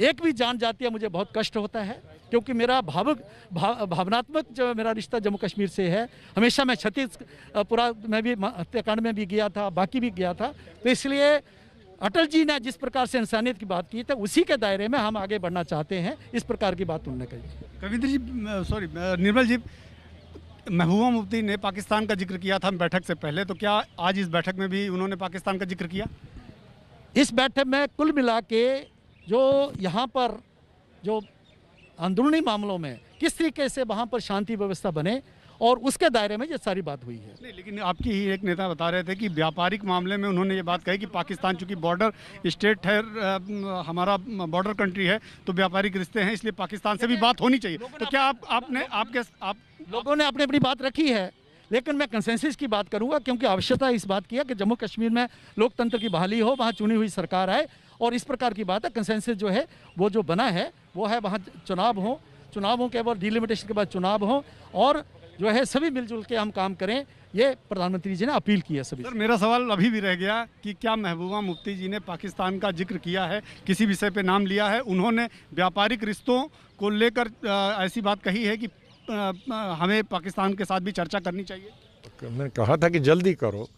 एक भी जान जाती है, मुझे बहुत कष्ट होता है क्योंकि मेरा भावनात्मक जो मेरा रिश्ता जम्मू कश्मीर से है। हमेशा मैं छत्तीसपुरा में भी हत्याकांड में भी गया था, बाकी भी गया था, तो इसलिए अटल जी ने जिस प्रकार से इंसानियत की बात की थी उसी के दायरे में हम आगे बढ़ना चाहते हैं। इस प्रकार की बात उन्होंने कही। कविंद्र जी, सॉरी निर्मल जी, महबूबा मुफ्ती ने पाकिस्तान का जिक्र किया था बैठक से पहले, तो क्या आज इस बैठक में भी उन्होंने पाकिस्तान का जिक्र किया? इस बैठक में कुल मिला के जो यहाँ पर जो अंदरूनी मामलों में किस तरीके से वहाँ पर शांति व्यवस्था बने और उसके दायरे में ये सारी बात हुई है। नहीं, लेकिन आपकी ही एक नेता बता रहे थे कि व्यापारिक मामले में उन्होंने ये बात कही कि पाकिस्तान चूंकि बॉर्डर स्टेट है, हमारा बॉर्डर कंट्री है, तो व्यापारिक रिश्ते हैं, इसलिए पाकिस्तान से भी बात होनी चाहिए। तो क्या आप लोगों ने अपनी बात रखी है, लेकिन मैं कंसेंसस की बात करूंगा क्योंकि आवश्यकता इस बात की है कि जम्मू कश्मीर में लोकतंत्र की बहाली हो, वहाँ चुनी हुई सरकार आए और इस प्रकार की बात है। कंसेंसस जो है वो जो बना है वो है वहाँ चुनाव हो के बाद डिलिमिटेशन के बाद चुनाव हो और जो है सभी मिलजुल के हम काम करें, ये प्रधानमंत्री जी ने अपील की है सभी। सर, मेरा सवाल अभी भी रह गया कि क्या महबूबा मुफ्ती जी ने पाकिस्तान का जिक्र किया है, किसी विषय पे नाम लिया है? उन्होंने व्यापारिक रिश्तों को लेकर ऐसी बात कही है कि हमें पाकिस्तान के साथ भी चर्चा करनी चाहिए? मैंने कहा था कि जल्दी करो,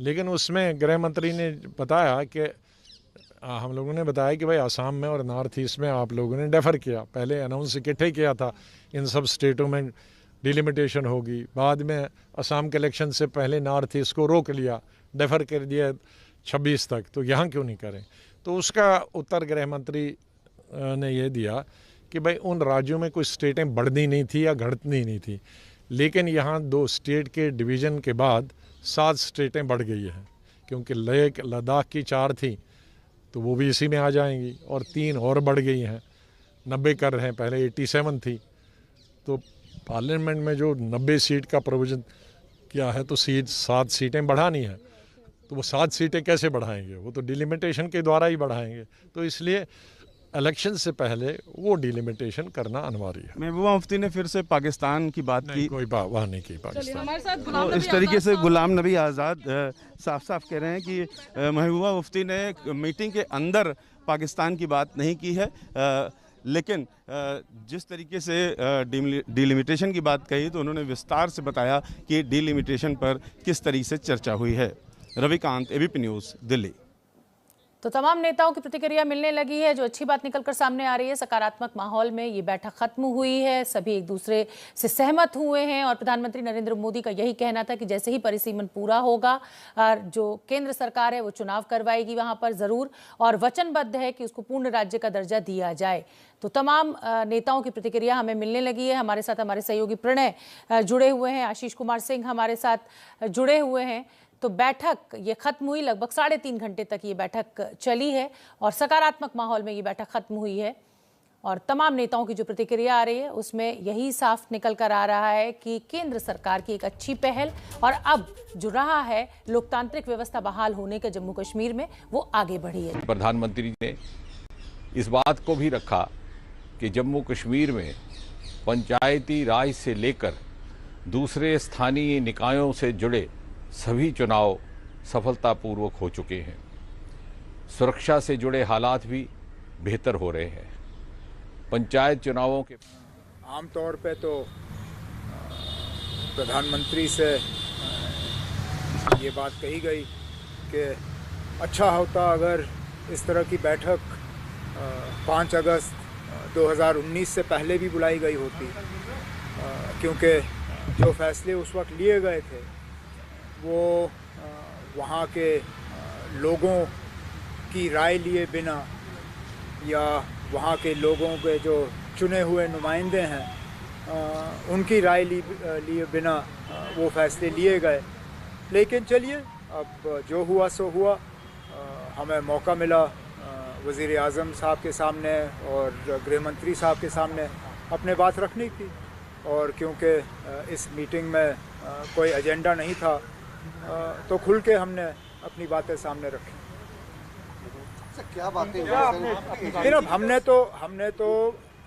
लेकिन उसमें गृह मंत्री ने बताया कि हम लोगों ने बताया कि भाई आसाम में और नॉर्थ ईस्ट में आप लोगों ने डेफर किया, पहले अनाउंस इकट्ठे किया था इन सब स्टेटों में डिलिमिटेशन होगी, बाद में असम के इलेक्शन से पहले नॉर्थ ईस्ट को रोक लिया, डेफर कर दिया 26 तक, तो यहाँ क्यों नहीं करें? तो उसका उत्तर गृह मंत्री ने यह दिया कि भाई उन राज्यों में कोई स्टेटें बढ़नी नहीं थी या घटनी नहीं थी, लेकिन यहाँ 2 स्टेट के डिवीज़न के बाद 7 स्टेटें बढ़ गई हैं, क्योंकि लेह लद्दाख की 4 थी तो वो भी इसी में आ जाएंगी और 3 और बढ़ गई हैं, 90 कर रहे हैं, पहले 87 थी। तो पार्लियामेंट में जो 90 सीट का प्रोविज़न किया है तो 7 सीटें बढ़ानी है, तो वो 7 सीटें कैसे बढ़ाएंगे? वो तो डिलिमिटेशन के द्वारा ही बढ़ाएंगे। तो इसलिए इलेक्शन से पहले वो डिलिमिटेशन करना अनिवार्य है। महबूबा मुफ्ती ने फिर से पाकिस्तान की बात की, कोई बात वहाँ नहीं की पाकिस्तान। हमारे साथ तो इस तरीके से गुलाम नबी आज़ाद साफ साफ कह रहे हैं कि महबूबा मुफ्ती ने मीटिंग के अंदर पाकिस्तान की बात नहीं की है, लेकिन जिस तरीके से डिलिमिटेशन की बात कही तो उन्होंने विस्तार से बताया कि डिलिमिटेशन पर किस तरीके से चर्चा हुई है। Ravikant, ABP news, Delhi. तो तमाम नेताओं की प्रतिक्रिया मिलने लगी है, जो अच्छी बात निकलकर सामने आ रही है। सकारात्मक माहौल में ये बैठक खत्म हुई है, सभी एक दूसरे से सहमत हुए हैं और प्रधानमंत्री नरेंद्र मोदी का यही कहना था कि जैसे ही परिसीमन पूरा होगा, जो केंद्र सरकार है वो चुनाव करवाएगी वहां पर जरूर, और वचनबद्ध है कि उसको पूर्ण राज्य का दर्जा दिया जाए। तो तमाम नेताओं की प्रतिक्रिया हमें मिलने लगी है। हमारे साथ हमारे सहयोगी प्रणय जुड़े हुए हैं, आशीष कुमार सिंह हमारे साथ जुड़े हुए हैं। तो बैठक ये खत्म हुई, लगभग 3.5 घंटे तक ये बैठक चली है और सकारात्मक माहौल में ये बैठक खत्म हुई है। और तमाम नेताओं की जो प्रतिक्रिया आ रही है उसमें यही साफ निकल कर आ रहा है कि केंद्र सरकार की एक अच्छी पहल और अब जो रहा है लोकतांत्रिक व्यवस्था बहाल होने के जम्मू कश्मीर में, वो आगे बढ़ी है। प्रधानमंत्री ने इस बात को भी रखा कि जम्मू कश्मीर में पंचायती राज से लेकर दूसरे स्थानीय निकायों से जुड़े सभी चुनाव सफलतापूर्वक हो चुके हैं। सुरक्षा से जुड़े हालात भी बेहतर हो रहे हैं। पंचायत चुनावों के आमतौर पे तो प्रधानमंत्री से ये बात कही गई कि अच्छा होता अगर इस तरह की बैठक 5 अगस्त 2019 से पहले भी बुलाई गई होती, क्योंकि जो फैसले उस वक्त लिए गए थे वो वहाँ के लोगों की राय लिए बिना या वहाँ के लोगों के जो चुने हुए नुमाइंदे हैं उनकी राय लिए बिना वो फैसले लिए गए। लेकिन चलिए, अब जो हुआ सो हुआ। हमें मौका मिला वज़ीर आज़म साहब के सामने और गृह मंत्री साहब के सामने अपने बात रखने की, और क्योंकि इस मीटिंग में कोई एजेंडा नहीं था तो खुल के हमने अपनी बातें सामने रखी। क्या बातें हुई? हमने तो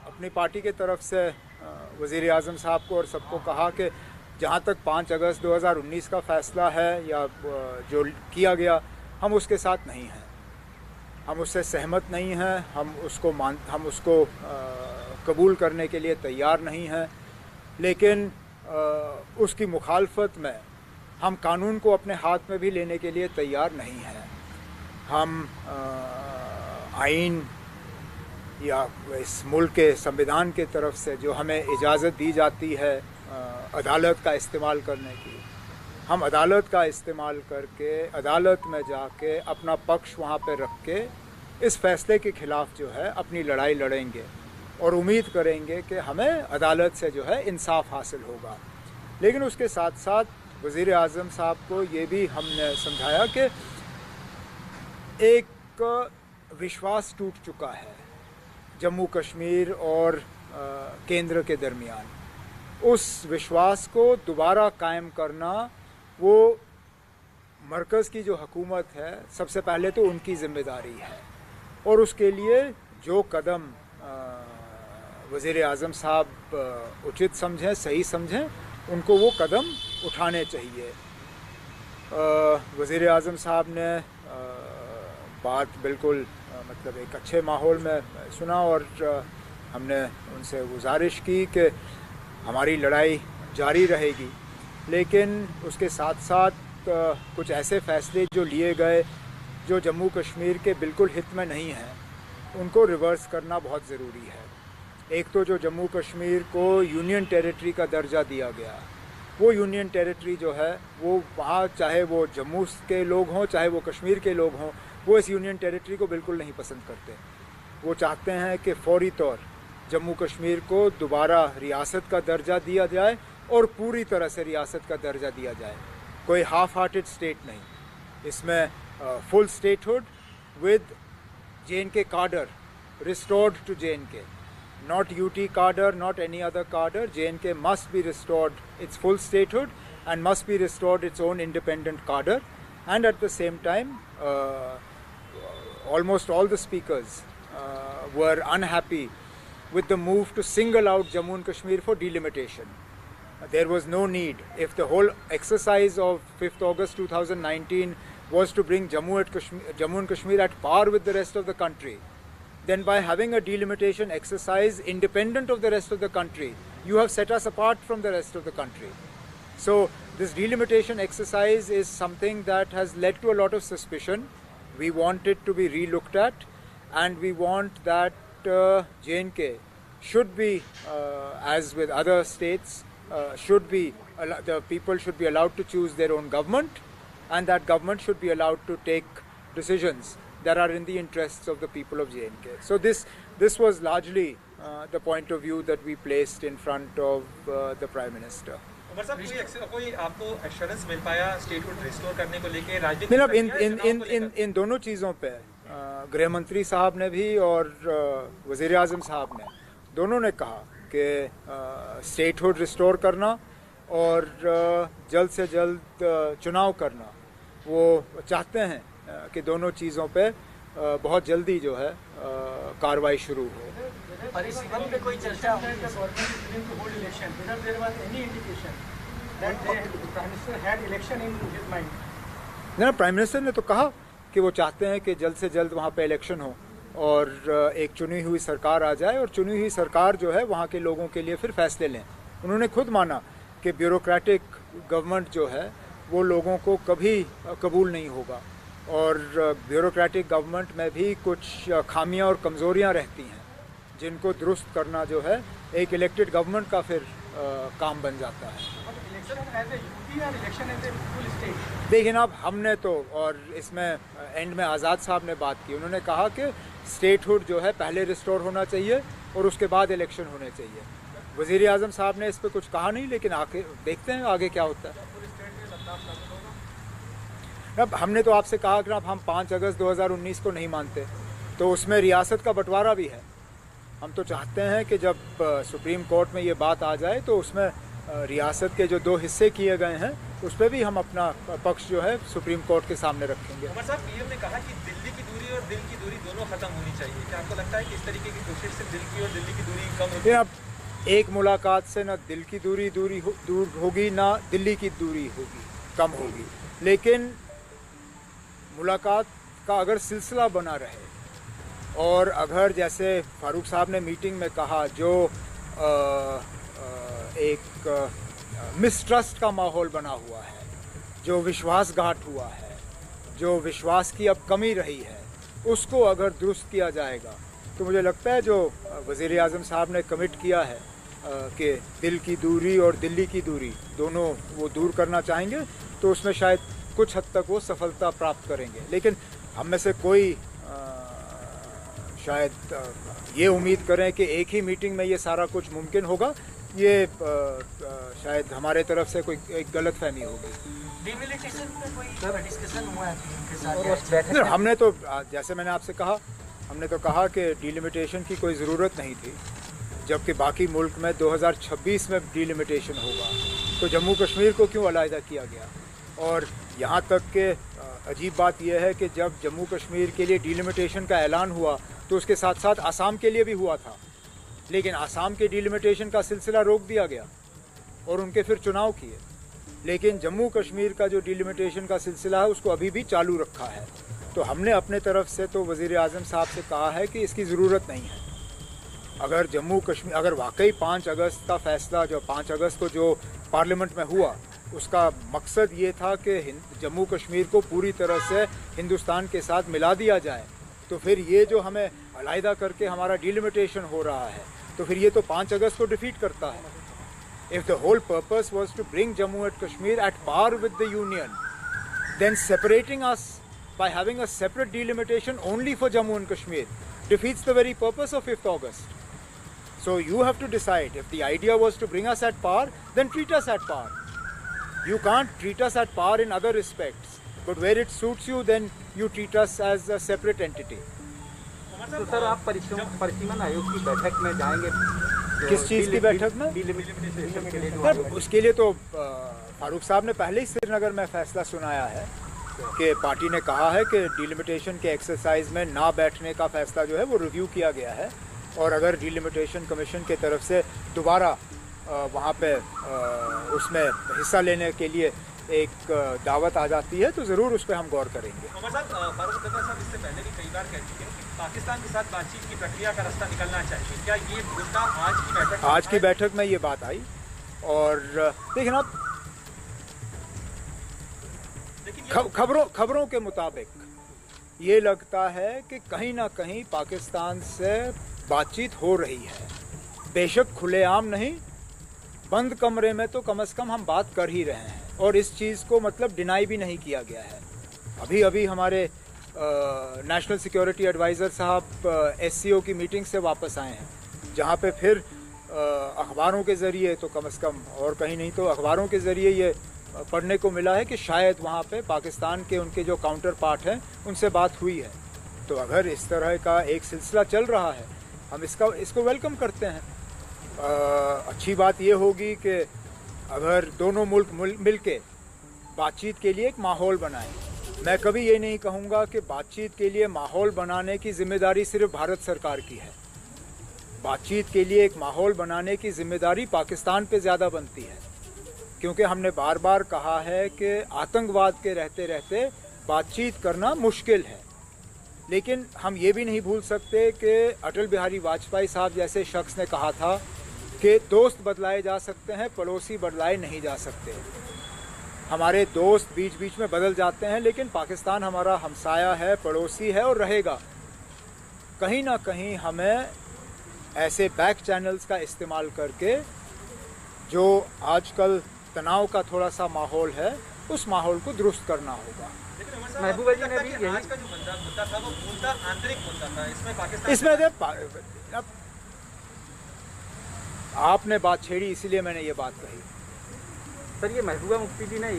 अपनी पार्टी की तरफ से वज़ीर आज़म साहब को और सबको कहा कि जहाँ तक 5 अगस्त 2019 का फ़ैसला है या जो किया गया, हम उसके साथ नहीं हैं, हम उससे सहमत नहीं हैं, हम उसको कबूल करने के लिए तैयार नहीं हैं। लेकिन उसकी मुखालफत में हम कानून को अपने हाथ में भी लेने के लिए तैयार नहीं हैं। हम आइन या इस मुल्क के संविधान के तरफ से जो हमें इजाज़त दी जाती है अदालत का इस्तेमाल करने की, हम अदालत का इस्तेमाल करके अदालत में जाके अपना पक्ष वहाँ पे रख के इस फैसले के ख़िलाफ़ जो है अपनी लड़ाई लड़ेंगे और उम्मीद करेंगे कि हमें अदालत से जो है इंसाफ हासिल होगा। लेकिन उसके साथ साथ वज़ीर आज़म साहब को ये भी हमने समझाया कि एक विश्वास टूट चुका है जम्मू कश्मीर और केंद्र के दरमियान। उस विश्वास को दोबारा कायम करना वो मरकज़ की जो हुकूमत है, सबसे पहले तो उनकी ज़िम्मेदारी है, और उसके लिए जो कदम वज़ीर आज़म साहब उचित समझें, सही समझें, उनको वो कदम उठाने चाहिए। वज़ीर आज़म साहब ने बात बिल्कुल मतलब एक अच्छे माहौल में सुना और हमने उनसे गुजारिश की कि हमारी लड़ाई जारी रहेगी, लेकिन उसके साथ साथ कुछ ऐसे फ़ैसले जो लिए गए जो जम्मू कश्मीर के बिल्कुल हित में नहीं हैं, उनको रिवर्स करना बहुत ज़रूरी है। एक तो जो जम्मू कश्मीर को यूनियन टेरिटरी का दर्जा दिया गया, वो यूनियन टेरिटरी जो है वो वहाँ, चाहे वो जम्मू के लोग हों चाहे वो कश्मीर के लोग हों, वो इस यूनियन टेरिटरी को बिल्कुल नहीं पसंद करते। वो चाहते हैं कि फौरी तौर जम्मू कश्मीर को दोबारा रियासत का दर्जा दिया जाए और पूरी तरह से रियासत का दर्जा दिया जाए, कोई हाफ हार्टेड स्टेट नहीं। इसमें full statehood with JNK cadre restored to JNK, not UT cadre, not any other cadre. JNK must be restored its full statehood and must be restored its own independent cadre. And at the same time, almost all the speakers were unhappy with the move to single out Jammu and Kashmir for delimitation. There was no need. If the whole exercise of 5th August 2019 was to bring Jammu and Kashmir at par with the rest of the country, then by having a delimitation exercise independent of the rest of the country, you have set us apart from the rest of the country. So this delimitation exercise is something that has led to a lot of suspicion. We want it to be re-looked at, and we want that J&K should be, as with other states, the people should be allowed to choose their own government, and that government should be allowed to take decisions that are in the interests of the people of J&K. So this was largely the point of view that we placed in front of the Prime Minister. कोई आपको assurance मिल पाया statehood restore करने को लेके राजनीतिक नहीं, अब इन दोनों चीज़ों पे गृह मंत्री साहब ने भी और वज़ीर आज़म साहब ने दोनों ने कहा कि स्टेटहुड रिस्टोर करना और जल्द से जल्द चुनाव करना, वो चाहते हैं कि दोनों चीज़ों पे बहुत जल्दी जो है कार्रवाई शुरू हो। कोई चर्चा प्राइम मिनिस्टर ने तो कहा कि वो चाहते हैं कि जल्द से जल्द वहाँ पे इलेक्शन हो और एक चुनी हुई सरकार आ जाए और चुनी हुई सरकार जो है वहाँ के लोगों के लिए फिर फैसले लें। उन्होंने खुद माना कि ब्यूरोक्रेटिक गवर्नमेंट जो है वो लोगों को कभी कबूल नहीं होगा और ब्यूरोक्रेटिक गवर्नमेंट में भी कुछ खामियां और कमज़ोरियां रहती हैं जिनको दुरुस्त करना जो है एक इलेक्टेड गवर्नमेंट का फिर काम बन जाता है। देखिए ना, अब हमने तो, और इसमें एंड में आज़ाद साहब ने बात की, उन्होंने कहा कि स्टेटहुड जो है पहले रिस्टोर होना चाहिए और उसके बाद इलेक्शन होने चाहिए। वज़ीर आज़म साहब ने इस पर कुछ कहा नहीं, लेकिन आगे देखते हैं आगे क्या होता है। अब हमने तो आपसे कहा कि अब हम 5 अगस्त 2019 को नहीं मानते, तो उसमें रियासत का बंटवारा भी है। हम तो चाहते हैं कि जब सुप्रीम कोर्ट में ये बात आ जाए तो उसमें रियासत के जो 2 हिस्से किए गए हैं उस पर भी हम अपना पक्ष जो है सुप्रीम कोर्ट के सामने रखेंगे। साहब, पीएम ने कहा कि दिल्ली की दूरी और दिल की दूरी दोनों खत्म होनी चाहिए। क्या आपको लगता है कि इस तरीके की कोशिश से दिल की और दिल्ली की दूरी कम होगी? अब एक मुलाकात से ना दिल की दूर होगी, ना दिल्ली की दूरी होगी कम होगी, लेकिन मुलाकात का अगर सिलसिला बना रहे और अगर जैसे फारूक साहब ने मीटिंग में कहा जो एक मिसट्रस्ट का माहौल बना हुआ है, जो विश्वासघात हुआ है, जो विश्वास की अब कमी रही है, उसको अगर दुरुस्त किया जाएगा तो मुझे लगता है जो वज़ीर आज़म साहब ने कमिट किया है कि दिल की दूरी और दिल्ली की दूरी दोनों वो दूर करना चाहेंगे, तो उसमें शायद कुछ हद तक वो सफलता प्राप्त करेंगे। लेकिन हम में से कोई शायद ये उम्मीद करें कि एक ही मीटिंग में ये सारा कुछ मुमकिन होगा, ये शायद हमारे तरफ से कोई एक गलतफहमी होगी। हमने तो, जैसे मैंने आपसे कहा, हमने तो कहा कि डिलिमिटेशन की कोई ज़रूरत नहीं थी, जबकि बाकी मुल्क में 2026 में डिलिमिटेशन होगा, तो जम्मू कश्मीर को क्यों अलहदा किया गया? और यहाँ तक के अजीब बात यह है कि जब जम्मू कश्मीर के लिए डिलिमिटेशन का ऐलान हुआ तो उसके साथ साथ आसाम के लिए भी हुआ था, लेकिन आसाम के डिलिमिटेशन का सिलसिला रोक दिया गया और उनके फिर चुनाव किए। लेकिन जम्मू कश्मीर का जो डिलिमिटेशन का सिलसिला है उसको अभी भी चालू रखा है। तो हमने अपने तरफ से तो वज़ीर आज़म साहब से कहा है कि इसकी ज़रूरत नहीं है। अगर जम्मू कश्मीर, अगर वाकई 5 अगस्त का फ़ैसला, जो 5 अगस्त को जो पार्लियामेंट में हुआ, उसका मकसद ये था कि जम्मू कश्मीर को पूरी तरह से हिंदुस्तान के साथ मिला दिया जाए, तो फिर ये जो हमें अलहदा करके हमारा डिलिमिटेशन हो रहा है, तो फिर ये तो 5 अगस्त को डिफीट करता है। If the whole purpose was to bring Jammu and Kashmir at par with the Union, then separating us by having a separate delimitation only for Jammu and Kashmir defeats the very purpose of 5th August. So you have to decide, if the idea was to bring us at par, then treat us at par. You can't treat us at par in other respects, but where it suits you, then you treat us as a separate entity. तो sir, आप परिसीमन आयोग की बैठक में जाएंगे? किस चीज़ की बैठक में? उसके लिए तो फारूक साहब ने पहले ही श्रीनगर में फैसला सुनाया है कि पार्टी ने कहा है कि डिलिमिटेशन के एक्सरसाइज में ना बैठने का फैसला जो है वो रिव्यू किया गया है, और अगर डिलिमिटेशन कमीशन की तरफ से दोबारा वहाँ पे उसमें हिस्सा लेने के लिए एक दावत आ जाती है तो ज़रूर उस पर हम गौर करेंगे। साहब इससे पहले भी कई बार कह चुके हैं कि पाकिस्तान के साथ बातचीत की प्रक्रिया का रास्ता निकलना चाहिए, क्या ये मुद्दा आज की बैठक में ये बात आई? और देखिए ना, खबरों के मुताबिक ये लगता है कि कहीं ना कहीं पाकिस्तान से बातचीत हो रही है, बेशक खुलेआम नहीं, बंद कमरे में तो कम से कम हम बात कर ही रहे हैं, और इस चीज़ को मतलब डिनाई भी नहीं किया गया है। अभी हमारे नेशनल सिक्योरिटी एडवाइज़र साहब SCO की मीटिंग से वापस आए हैं, जहाँ पे फिर अखबारों के ज़रिए तो कम से कम, और कहीं नहीं तो अखबारों के ज़रिए ये पढ़ने को मिला है कि शायद वहाँ पे पाकिस्तान के उनके जो काउंटर पार्ट हैं उनसे बात हुई है। तो अगर इस तरह का एक सिलसिला चल रहा है, हम इसको वेलकम करते हैं। अच्छी बात ये होगी कि अगर दोनों मुल्क मिल के बातचीत के लिए एक माहौल बनाएं। मैं कभी ये नहीं कहूँगा कि बातचीत के लिए माहौल बनाने की जिम्मेदारी सिर्फ भारत सरकार की है। बातचीत के लिए एक माहौल बनाने की जिम्मेदारी पाकिस्तान पे ज़्यादा बनती है, क्योंकि हमने बार बार कहा है कि आतंकवाद के रहते रहते बातचीत करना मुश्किल है। लेकिन हम ये भी नहीं भूल सकते कि अटल बिहारी वाजपेयी साहब जैसे शख्स ने कहा था कि दोस्त बदलाए जा सकते हैं, पड़ोसी बदलाए नहीं जा सकते। हमारे दोस्त बीच बीच में बदल जाते हैं, लेकिन पाकिस्तान हमारा हमसाया है, पड़ोसी है और रहेगा। कहीं ना कहीं हमें ऐसे बैक चैनल्स का इस्तेमाल करके जो आजकल तनाव का थोड़ा सा माहौल है, उस माहौल को दुरुस्त करना होगा। महबूबा जी ने भी आज का जो मुद्दा था वो मुद्दा आंतरिक मुद्दा था, इसमें पाकिस्तान इसमें आपने बात छेड़ी, इसीलिए मैंने ये बात कही। सर, ये महबूबा मुफ्ती जी ने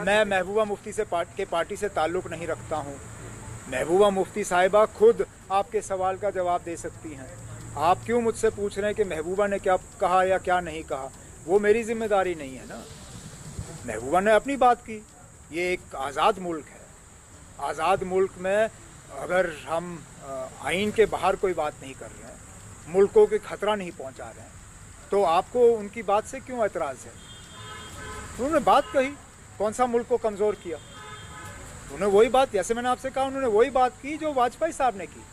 मैं महबूबा मुफ्ती से पार्टी से ताल्लुक़ नहीं रखता हूँ। महबूबा मुफ्ती साहिबा खुद आपके सवाल का जवाब दे सकती हैं। आप क्यों मुझसे पूछ रहे हैं कि महबूबा ने क्या कहा या क्या नहीं कहा? वो मेरी जिम्मेदारी नहीं है ना। महबूबा ने अपनी बात की। ये एक आज़ाद मुल्क है। आज़ाद मुल्क में अगर हम आइन के बाहर कोई बात नहीं कर रहे हैं, मुल्कों के खतरा नहीं पहुंचा रहे हैं, तो आपको उनकी बात से क्यों एतराज़ है? उन्होंने बात कही, कौन सा मुल्क को कमज़ोर किया? उन्होंने वही बात, जैसे मैंने आपसे कहा, उन्होंने वही बात की जो वाजपेयी साहब ने की।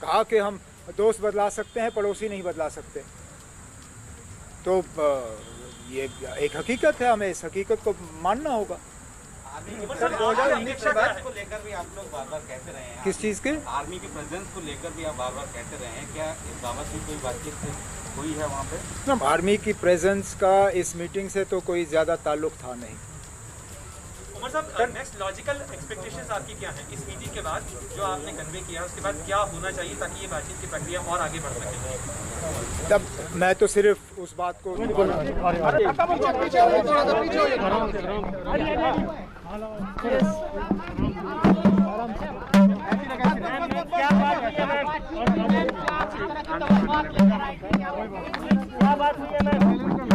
कहा कि हम दोस्त बदला सकते हैं, पड़ोसी नहीं बदला सकते। तो ये एक हकीकत है, हमें इस हकीकत को मानना होगा। सर, 2019 के बाद को लेकर भी आप लोग बार-बार कहते रहे हैं, किस चीज़ के? आर्मी के प्रेजेंस को लेकर भी आप बार-बार कहते रहे हैं, क्या इस बाबत भी कोई बातचीत हुई है वहाँ पे? ना, आर्मी की प्रेजेंस का इस मीटिंग से तो कोई ज़्यादा ताल्लुक था नहीं। उमर साहब, नेक्स्ट लॉजिकल एक्सपेक्टेशंस आपकी क्या हैं इस मीटिंग के बाद? जो आपने कन्वे किया, उसके बाद क्या होना चाहिए ताकि ये बातचीत की प्रक्रिया और आगे बढ़ सके? तब मैं तो सिर्फ उस बात को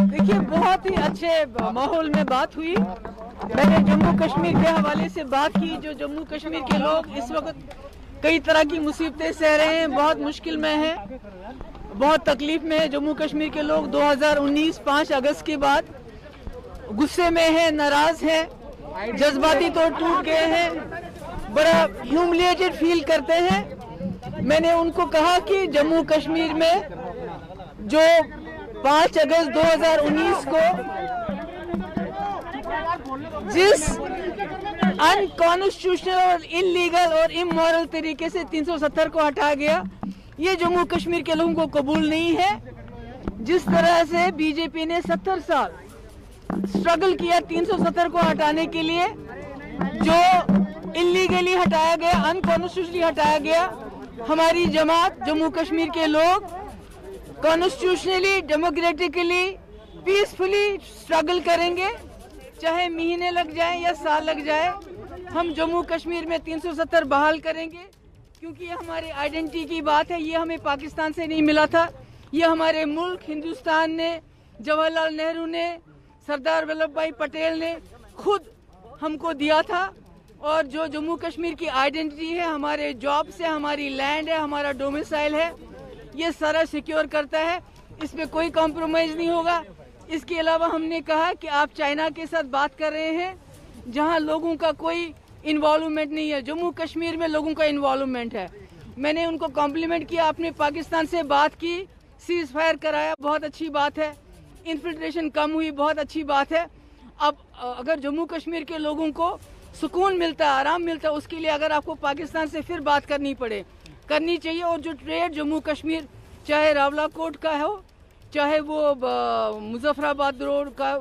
देखिए, बहुत ही अच्छे माहौल में बात हुई। मैंने जम्मू कश्मीर के हवाले से बात की। जो जम्मू कश्मीर के लोग इस वक्त कई तरह की मुसीबतें सह रहे हैं, बहुत मुश्किल में हैं, बहुत तकलीफ में है। जम्मू कश्मीर के लोग 2019 5 अगस्त के बाद गुस्से में हैं, नाराज हैं, जज्बाती तौर टूट गए हैं, बड़ा ह्यूमिलिएटेड फील करते हैं। मैंने उनको कहा कि जम्मू कश्मीर में जो 5 अगस्त 2019 को जिस अनकॉन्स्टिट्यूशनल और इलीगल और इमोरल तरीके से 370 को हटाया गया, ये जम्मू कश्मीर के लोगों को कबूल नहीं है। जिस तरह से बीजेपी ने 70 साल स्ट्रगल किया 370 को हटाने के लिए, जो इलीगली हटाया गया, अनकॉन्स्टिट्यूशनली हटाया गया, हमारी जमात, जम्मू कश्मीर के लोग कॉन्स्टिट्यूशनली, डेमोक्रेटिकली, पीसफुली स्ट्रगल करेंगे, चाहे महीने लग जाए या साल लग जाए। हम जम्मू कश्मीर में 370 बहाल करेंगे, क्योंकि ये हमारे आइडेंटिटी की बात है। ये हमें पाकिस्तान से नहीं मिला था, ये हमारे मुल्क हिंदुस्तान ने, जवाहरलाल नेहरू ने, सरदार वल्लभ भाई पटेल ने खुद हमको दिया था। और जो जम्मू कश्मीर की आइडेंटिटी है, हमारे जॉब से, हमारी लैंड है, हमारा डोमिसाइल है, ये सारा सिक्योर करता है। इसमें कोई कॉम्प्रोमाइज नहीं होगा। इसके अलावा हमने कहा कि आप चाइना के साथ बात कर रहे हैं जहां लोगों का कोई इन्वॉल्वमेंट नहीं है। जम्मू कश्मीर में लोगों का इन्वॉल्वमेंट है। मैंने उनको कॉम्प्लीमेंट किया, आपने पाकिस्तान से बात की, सीज फायर कराया, बहुत अच्छी बात है। इन्फिल्ट्रेशन कम हुई, बहुत अच्छी बात है। अब अगर जम्मू कश्मीर के लोगों को सुकून मिलता है, आराम मिलता है, उसके लिए अगर आपको पाकिस्तान से फिर बात करनी चाहिए। और जो ट्रेड जम्मू कश्मीर, चाहे रावलाकोट का हो, चाहे वो मुजफ्फराबाद रोड का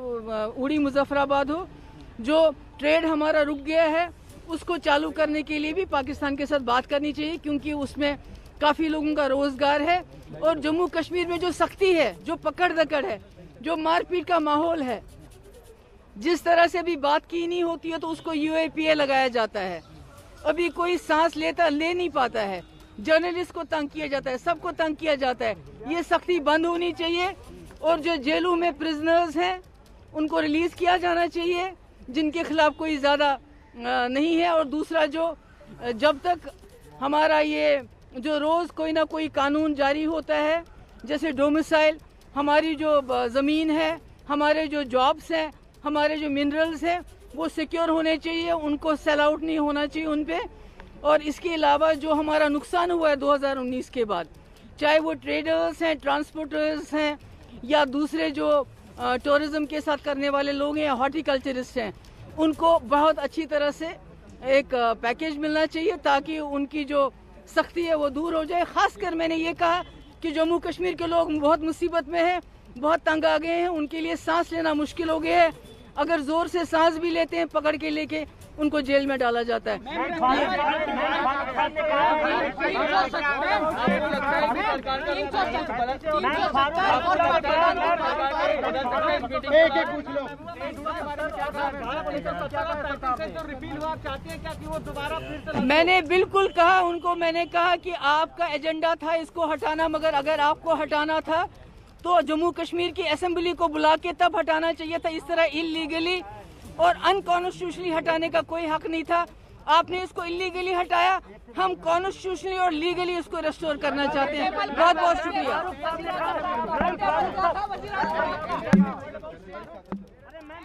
उड़ी मुजफ्फराबाद हो, जो ट्रेड हमारा रुक गया है उसको चालू करने के लिए भी पाकिस्तान के साथ बात करनी चाहिए, क्योंकि उसमें काफ़ी लोगों का रोजगार है। और जम्मू कश्मीर में जो सख्ती है, जो पकड़ दकड़ है, जो मारपीट का माहौल है, जिस तरह से भी बात की नहीं होती है तो उसको UAPA लगाया जाता है। अभी कोई सांस ले नहीं पाता है, जर्नलिस्ट को तंग किया जाता है, सबको तंग किया जाता है। ये सख्ती बंद होनी चाहिए। और जो जेलों में प्रिजनर्स हैं उनको रिलीज किया जाना चाहिए, जिनके खिलाफ कोई ज़्यादा नहीं है। और दूसरा, जो जब तक हमारा ये जो रोज़ कोई ना कोई कानून जारी होता है, जैसे डोमिसाइल, हमारी जो ज़मीन है, हमारे जो जॉब्स हैं, हमारे जो मिनरल्स हैं, वो सिक्योर होने चाहिए, उनको सेल आउट नहीं होना चाहिए उन पे। और इसके अलावा जो हमारा नुकसान हुआ है 2019 के बाद, चाहे वो ट्रेडर्स हैं, ट्रांसपोर्टर्स हैं, या दूसरे जो टूरिज्म के साथ करने वाले लोग हैं, हॉर्टिकल्चरिस्ट हैं, उनको बहुत अच्छी तरह से एक पैकेज मिलना चाहिए ताकि उनकी जो सख्ती है वो दूर हो जाए। खासकर मैंने ये कहा कि जम्मू कश्मीर के लोग बहुत मुसीबत में हैं, बहुत तंग आ गए हैं, उनके लिए सांस लेना मुश्किल हो गया है। अगर जोर से सांस भी लेते हैं, पकड़ के लेके उनको जेल में डाला जाता है। मैंने बिल्कुल कहा उनको, मैंने कहा कि आपका एजेंडा था इसको हटाना, मगर अगर आपको हटाना था तो जम्मू कश्मीर की असेंबली को बुला के तब हटाना चाहिए था। इस तरह इलीगली और अनकॉन्स्टिट्यूशनली हटाने का कोई हक नहीं था। आपने इसको इलीगली हटाया, हम कॉन्स्टिट्यूशनली और लीगली इसको रेस्टोर करना चाहते हैं। बहुत बहुत शुक्रिया।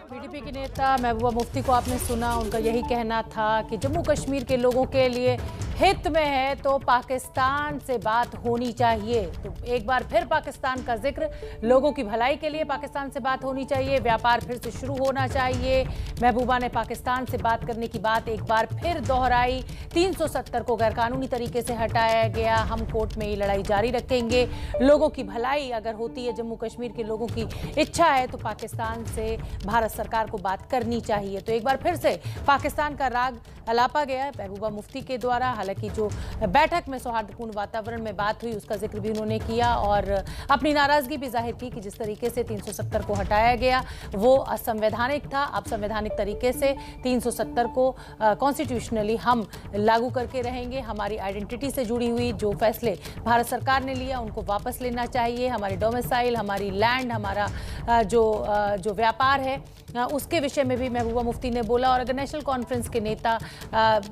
पीडीपी के नेता महबूबा मुफ्ती को आपने सुना, उनका यही कहना था कि जम्मू कश्मीर के लोगों के लिए हित में है तो पाकिस्तान से बात होनी चाहिए। तो एक बार फिर पाकिस्तान का जिक्र, लोगों की भलाई के लिए पाकिस्तान से बात होनी चाहिए, व्यापार फिर से शुरू होना चाहिए। महबूबा ने पाकिस्तान से बात करने की बात एक बार फिर दोहराई। 370 को गैरकानूनी तरीके से हटाया गया, हम कोर्ट में ये लड़ाई जारी रखेंगे। लोगों की भलाई अगर होती है, जम्मू कश्मीर के लोगों की इच्छा है तो पाकिस्तान से भारत सरकार को बात करनी चाहिए। तो एक बार फिर से पाकिस्तान का राग अलापा गया महबूबा मुफ्ती के द्वारा। हालांकि जो बैठक में सौहार्दपूर्ण वातावरण में बात हुई उसका जिक्र भी उन्होंने किया और अपनी नाराजगी भी जाहिर की कि जिस तरीके से 370 को हटाया गया वो असंवैधानिक था। अब संवैधानिक तरीके से 370 को कॉन्स्टिट्यूशनली हम लागू करके रहेंगे। हमारी आइडेंटिटी से जुड़ी हुई जो फैसले भारत सरकार ने लिया उनको वापस लेना चाहिए। हमारी डोमिसाइल, हमारी लैंड, हमारा जो व्यापार है उसके विषय में भी महबूबा मुफ्ती ने बोला। और अगर नेशनल कॉन्फ्रेंस के नेता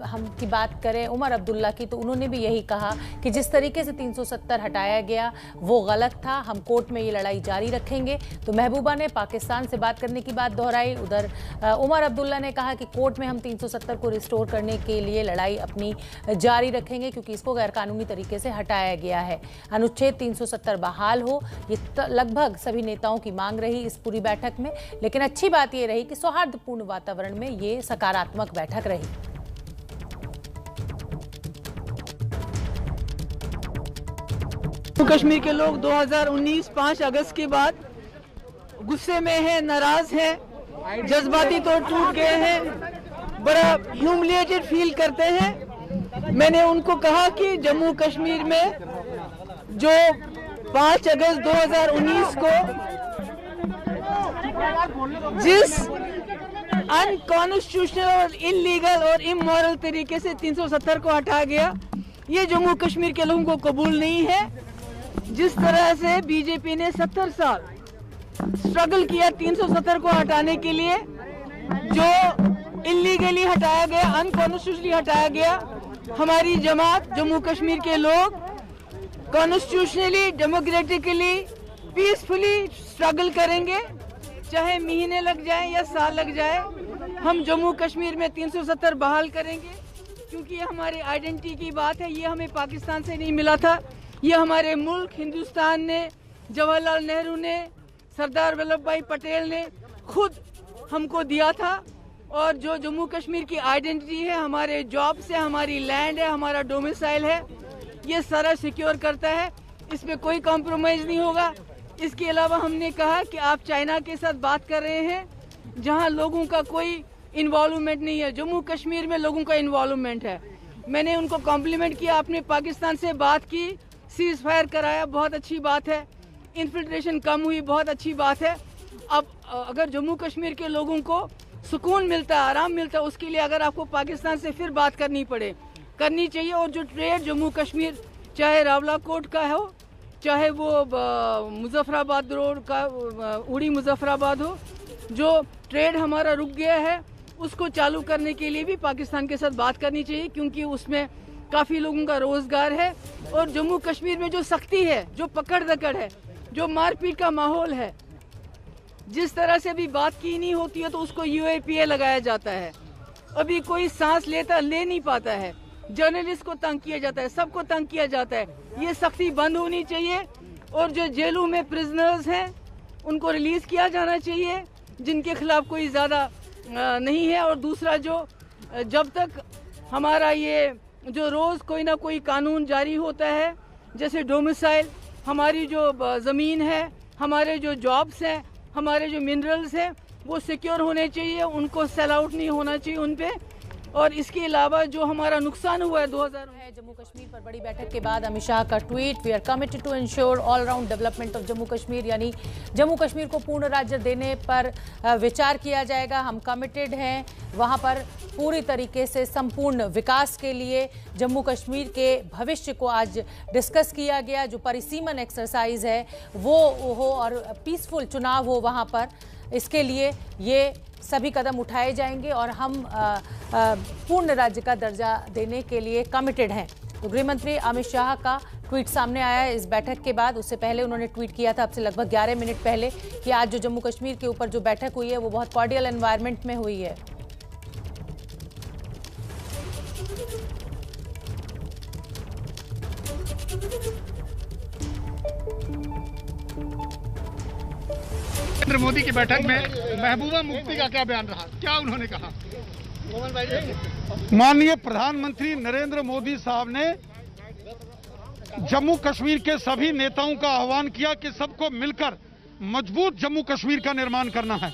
हम की बात करें उमर अब्दुल्ला की, तो उन्होंने भी यही कहा कि जिस तरीके से 370 हटाया गया वो गलत था, हम कोर्ट में ये लड़ाई जारी रखेंगे। तो महबूबा ने पाकिस्तान से बात करने की बात दोहराई। उधर उमर अब्दुल्ला ने कहा कि कोर्ट में हम 370 को रिस्टोर करने के लिए लड़ाई अपनी जारी रखेंगे क्योंकि इसको गैरकानूनी तरीके से हटाया गया है। अनुच्छेद 370 बहाल हो, ये लगभग सभी नेताओं की मांग रही इस पूरी बैठक में। लेकिन अच्छी बात ये रही कि सौहार्दपूर्ण वातावरण में ये सकारात्मक बैठक रही। कश्मीर के लोग 2019 5 अगस्त के बाद गुस्से में हैं, नाराज हैं, जज्बाती तौर टूट गए हैं, बड़ा ह्यूमिलिएटेड फील करते हैं। मैंने उनको कहा कि जम्मू कश्मीर में जो 5 अगस्त 2019 को जिस अनकॉन्स्टिट्यूशनल और इलीगल और इमोरल तरीके से 370 को हटाया गया, ये जम्मू कश्मीर के लोगों को कबूल नहीं है। जिस तरह से बीजेपी ने 70 साल स्ट्रगल किया 370 को हटाने के लिए, जो इलीगली हटाया गया, अनकॉन्स्टिट्यूशनली हटाया गया। हमारी जमात, जम्मू कश्मीर के लोग कॉन्स्टिट्यूशनली, डेमोक्रेटिकली, पीसफुली स्ट्रगल करेंगे, चाहे महीने लग जाए या साल लग जाए। हम जम्मू कश्मीर में 370 बहाल करेंगे, क्योंकि ये हमारे आइडेंटिटी की बात है। ये हमें पाकिस्तान से नहीं मिला था, ये हमारे मुल्क हिंदुस्तान ने, जवाहरलाल नेहरू ने, सरदार वल्लभ भाई पटेल ने खुद हमको दिया था। और जो जम्मू कश्मीर की आइडेंटिटी है, हमारे जॉब से, हमारी लैंड है, हमारा डोमिसाइल है, ये सारा सिक्योर करता है। इसमें कोई कॉम्प्रोमाइज़ नहीं होगा। इसके अलावा हमने कहा कि आप चाइना के साथ बात कर रहे हैं, जहां लोगों का कोई इन्वॉल्वमेंट नहीं है। जम्मू कश्मीर में लोगों का इन्वॉल्वमेंट है। मैंने उनको कॉम्प्लीमेंट किया, आपने पाकिस्तान से बात की, सीज फायर कराया, बहुत अच्छी बात है। इन्फिल्ट्रेशन कम हुई, बहुत अच्छी बात है। अब अगर जम्मू कश्मीर के लोगों को सुकून मिलता है, आराम मिलता है, उसके लिए अगर आपको पाकिस्तान से फिर बात करनी चाहिए। और जो ट्रेड जम्मू कश्मीर, चाहे रावलाकोट का हो, चाहे वो मुजफ्फराबाद रोड का, उड़ी मुजफ्फराबाद हो, जो ट्रेड हमारा रुक गया है, उसको चालू करने के लिए भी पाकिस्तान के साथ बात करनी चाहिए, क्योंकि उसमें काफ़ी लोगों का रोज़गार है। और जम्मू कश्मीर में जो सख्ती है, जो पकड़ दकड़ है, जो मारपीट का माहौल है, जिस तरह से अभी बात की नहीं होती है तो उसको UAPA लगाया जाता है। अभी कोई सांस ले नहीं पाता है, जर्नलिस्ट को तंग किया जाता है, सबको तंग किया जाता है। ये सख्ती बंद होनी चाहिए। और जो जेलों में प्रिजनर्स हैं, उनको रिलीज़ किया जाना चाहिए, जिनके खिलाफ कोई ज़्यादा नहीं है। और दूसरा, जो जब तक हमारा ये जो रोज़ कोई ना कोई कानून जारी होता है, जैसे डोमिसाइल, हमारी जो ज़मीन है, हमारे जो जॉब्स हैं, हमारे जो मिनरल्स हैं, वो सिक्योर होने चाहिए, उनको सेल आउट नहीं होना चाहिए उन पे। और इसके अलावा जो हमारा नुकसान हुआ है 2000 है जम्मू कश्मीर पर बड़ी बैठक के बाद अमित शाह का tweet, we are committed to ensure all round development of Jammu Kashmir, यानी जम्मू कश्मीर को पूर्ण राज्य देने पर विचार किया जाएगा। हम कमिटेड हैं वहां पर पूरी तरीके से संपूर्ण विकास के लिए। जम्मू कश्मीर के भविष्य को आज डिस्कस किया गया। जो परिसीमन एक्सरसाइज है वो हो और पीसफुल चुनाव हो वहां पर, इसके लिए ये सभी कदम उठाए जाएंगे और हम पूर्ण राज्य का दर्जा देने के लिए कमिटेड हैं। तो गृह मंत्री अमित शाह का ट्वीट सामने आया है इस बैठक के बाद। उससे पहले उन्होंने ट्वीट किया था अब से लगभग 11 मिनट पहले कि आज जो जम्मू कश्मीर के ऊपर जो बैठक हुई है वो बहुत कॉर्डियल एनवायरनमेंट में हुई है। नरेंद्र मोदी की बैठक में महबूबा मुफ्ती का क्या बयान रहा, क्या उन्होंने कहा? माननीय प्रधानमंत्री नरेंद्र मोदी साहब ने जम्मू कश्मीर के सभी नेताओं का आह्वान किया कि सबको मिलकर मजबूत जम्मू कश्मीर का निर्माण करना है।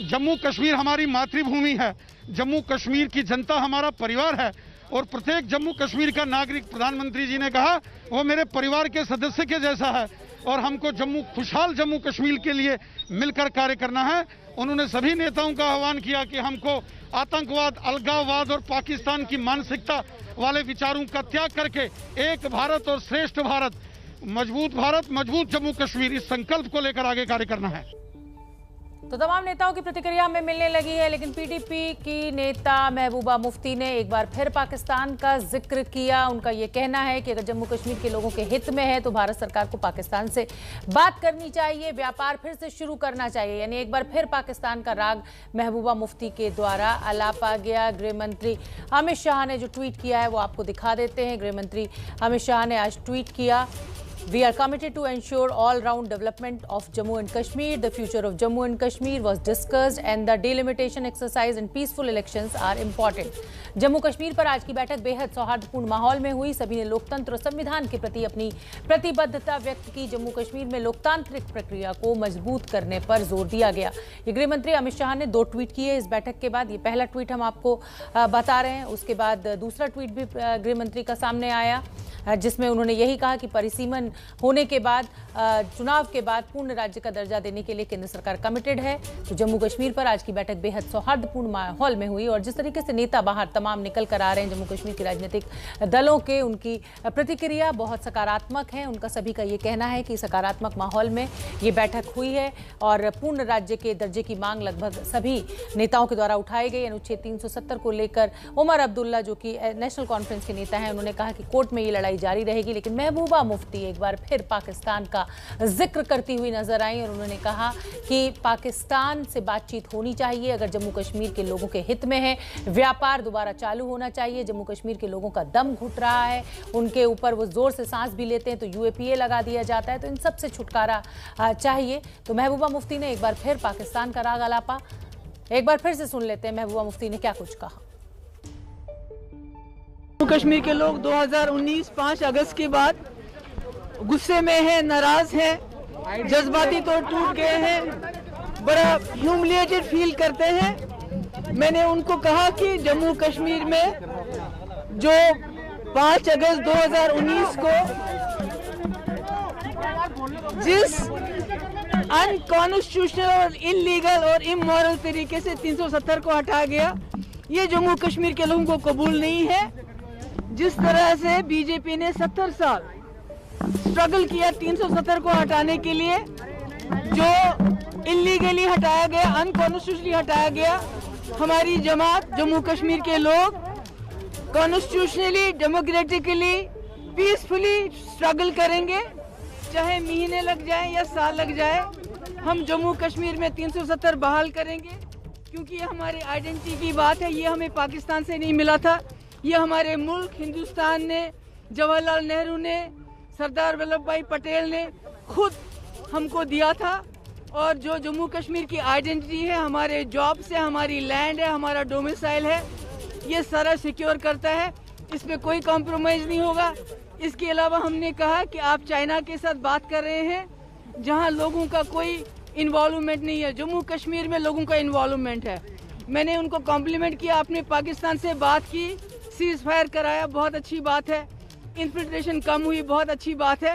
जम्मू कश्मीर हमारी मातृभूमि है, जम्मू कश्मीर की जनता हमारा परिवार है और प्रत्येक जम्मू कश्मीर का नागरिक, प्रधानमंत्री जी ने कहा, वो मेरे परिवार के सदस्य के जैसा है और हमको खुशहाल जम्मू कश्मीर के लिए मिलकर कार्य करना है। उन्होंने सभी नेताओं का आह्वान किया कि हमको आतंकवाद, अलगाववाद और पाकिस्तान की मानसिकता वाले विचारों का त्याग करके एक भारत और श्रेष्ठ भारत, मजबूत जम्मू कश्मीर, इस संकल्प को लेकर आगे कार्य करना है। तो तमाम नेताओं की प्रतिक्रिया हमें मिलने लगी है, लेकिन पीडीपी की नेता महबूबा मुफ्ती ने एक बार फिर पाकिस्तान का जिक्र किया। उनका ये कहना है कि अगर जम्मू कश्मीर के लोगों के हित में है तो भारत सरकार को पाकिस्तान से बात करनी चाहिए, व्यापार फिर से शुरू करना चाहिए। यानी एक बार फिर पाकिस्तान का राग महबूबा मुफ्ती के द्वारा आलापा गया। गृह मंत्री अमित शाह ने जो ट्वीट किया है वो आपको दिखा देते हैं। गृह मंत्री अमित शाह ने आज ट्वीट किया, We are committed to ensure all-round development of Jammu and Kashmir. The future of Jammu and Kashmir was discussed and the delimitation exercise and peaceful elections are important. Jammu Kashmir पर आज की बैठक बेहद सौहार्दपूर्ण माहौल में हुई। सभी ने लोकतंत्र और संविधान के प्रति अपनी प्रतिबद्धता व्यक्त की। जम्मू कश्मीर में लोकतांत्रिक प्रक्रिया को मजबूत करने पर जोर दिया गया। ये गृह मंत्री अमित शाह ने 2 ट्वीट किए इस बैठक के बाद। ये पहला ट्वीट हम आपको बता रहे हैं, उसके बाद दूसरा ट्वीट भी गृह मंत्री का सामने आया। जिसमें उन्होंने यही कहा कि परिसीमन होने के बाद चुनाव के बाद पूर्ण राज्य का दर्जा देने के लिए केंद्र सरकार कमिटेड है। तो जम्मू कश्मीर पर आज की बैठक बेहद सौहार्दपूर्ण माहौल में हुई और जिस तरीके से नेता बाहर तमाम निकल कर आ रहे हैं जम्मू कश्मीर के राजनीतिक दलों के, उनकी प्रतिक्रिया बहुत सकारात्मक है। उनका सभी का ये कहना है कि सकारात्मक माहौल में ये बैठक हुई है और पूर्ण राज्य के दर्जे की मांग लगभग सभी नेताओं के द्वारा उठाई गई। अनुच्छेद 370 को लेकर उमर अब्दुल्ला जो कि नेशनल कॉन्फ्रेंस के नेता हैं, उन्होंने कहा कि कोर्ट में ये लड़ाई जारी रहेगी। लेकिन महबूबा मुफ्ती एक बार फिर पाकिस्तान का जिक्र करती हुई नजर आई और उन्होंने कहा कि पाकिस्तान से बातचीत होनी चाहिए अगर जम्मू कश्मीर के लोगों के हित में है। व्यापार दोबारा चालू होना चाहिए। जम्मू कश्मीर के लोगों का दम घुट रहा है, उनके ऊपर वो जोर से सांस भी लेते हैं तो UAPA लगा दिया जाता है। तो इन सब से छुटकारा चाहिए। तो महबूबा मुफ्ती ने एक बार फिर पाकिस्तान का राग अलापा। एक बार फिर से सुन लेते हैं महबूबा मुफ्ती ने क्या कुछ कहा। जम्मू कश्मीर के लोग 2019 5 अगस्त के बाद गुस्से में हैं, नाराज हैं, जज्बाती तौर टूट गए हैं, बड़ा ह्यूमिलिएटेड फील करते हैं। मैंने उनको कहा कि जम्मू कश्मीर में जो 5 अगस्त 2019 को जिस अनकॉन्स्टिट्यूशनल और इलीगल और इमोरल तरीके से 370 को हटाया गया, ये जम्मू कश्मीर के लोगों को कबूल नहीं है। जिस तरह से बीजेपी ने 70 साल स्ट्रगल किया 370 को हटाने के लिए, जो इलीगली हटाया गया, अनकॉन्स्टिट्यूशनली हटाया गया, हमारी जमात जम्मू कश्मीर के लोग कॉन्स्टिट्यूशनली, डेमोक्रेटिकली, पीसफुली स्ट्रगल करेंगे, चाहे महीने लग जाए या साल लग जाए। हम जम्मू कश्मीर में 370 बहाल करेंगे क्योंकि ये हमारे आइडेंटिटी की बात है। ये हमें पाकिस्तान से नहीं मिला था, ये हमारे मुल्क हिंदुस्तान ने, जवाहरलाल नेहरू ने, सरदार वल्लभ भाई पटेल ने खुद हमको दिया था। और जो जम्मू कश्मीर की आइडेंटिटी है, हमारे जॉब से, हमारी लैंड है, हमारा डोमिसाइल है, ये सारा सिक्योर करता है। इसमें कोई कॉम्प्रोमाइज़ नहीं होगा। इसके अलावा हमने कहा कि आप चाइना के साथ बात कर रहे हैं जहां लोगों का कोई इन्वॉल्वमेंट नहीं है। जम्मू कश्मीर में लोगों का इन्वॉल्वमेंट है। मैंने उनको कॉम्प्लीमेंट किया, आपने पाकिस्तान से बात की, सीज फायर कराया, बहुत अच्छी बात है। इन्फिल्ट्रेशन कम हुई, बहुत अच्छी बात है।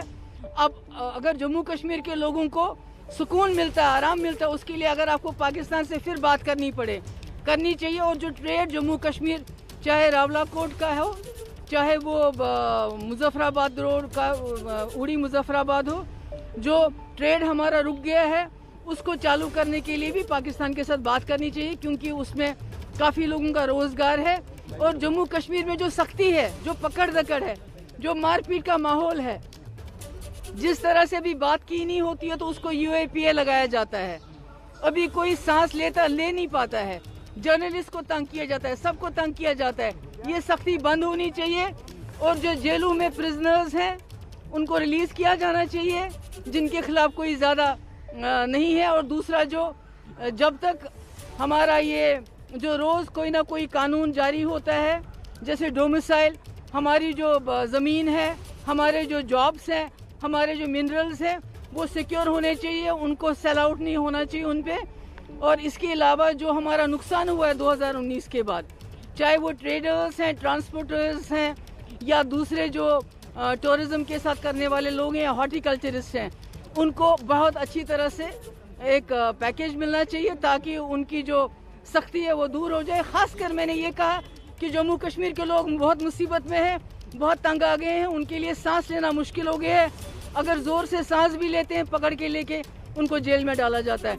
अब अगर जम्मू कश्मीर के लोगों को सुकून मिलता है, आराम मिलता है, उसके लिए अगर आपको पाकिस्तान से फिर बात करनी चाहिए। और जो ट्रेड जम्मू कश्मीर, चाहे रावलाकोट का हो, चाहे वो मुजफ्फराबाद रोड का उड़ी मुजफ्फराबाद हो, जो ट्रेड हमारा रुक गया है उसको चालू करने के लिए भी पाकिस्तान के साथ बात करनी चाहिए क्योंकि उसमें काफ़ी लोगों का रोज़गार है। और जम्मू कश्मीर में जो सख्ती है, जो पकड़ दकड़ है, जो मारपीट का माहौल है, जिस तरह से भी बात की नहीं होती है तो उसको UAPA लगाया जाता है। अभी कोई सांस ले नहीं पाता है, जर्नलिस्ट को तंग किया जाता है, सबको तंग किया जाता है। ये सख्ती बंद होनी चाहिए और जो जेलों में प्रिजनर्स हैं उनको रिलीज़ किया जाना चाहिए जिनके खिलाफ कोई ज़्यादा नहीं है। और दूसरा, जो जब तक हमारा ये जो रोज़ कोई ना कोई कानून जारी होता है, जैसे डोमिसाइल, हमारी जो ज़मीन है, हमारे जो जॉब्स हैं, हमारे जो मिनरल्स हैं, वो सिक्योर होने चाहिए, उनको सेल आउट नहीं होना चाहिए उन पे। और इसके अलावा जो हमारा नुकसान हुआ है 2019 के बाद, चाहे वो ट्रेडर्स हैं, ट्रांसपोर्टर्स हैं, या दूसरे जो टूरिज्म के साथ करने वाले लोग हैं या हॉर्टिकल्चरिस्ट हैं, उनको बहुत अच्छी तरह से एक पैकेज मिलना चाहिए ताकि उनकी जो सख्ती है वो दूर हो जाए। खासकर मैंने ये कहा कि जम्मू कश्मीर के लोग बहुत मुसीबत में हैं, बहुत तंग आ गए हैं, उनके लिए सांस लेना मुश्किल हो गया है। अगर जोर से सांस भी लेते हैं, पकड़ के लेके उनको जेल में डाला जाता है।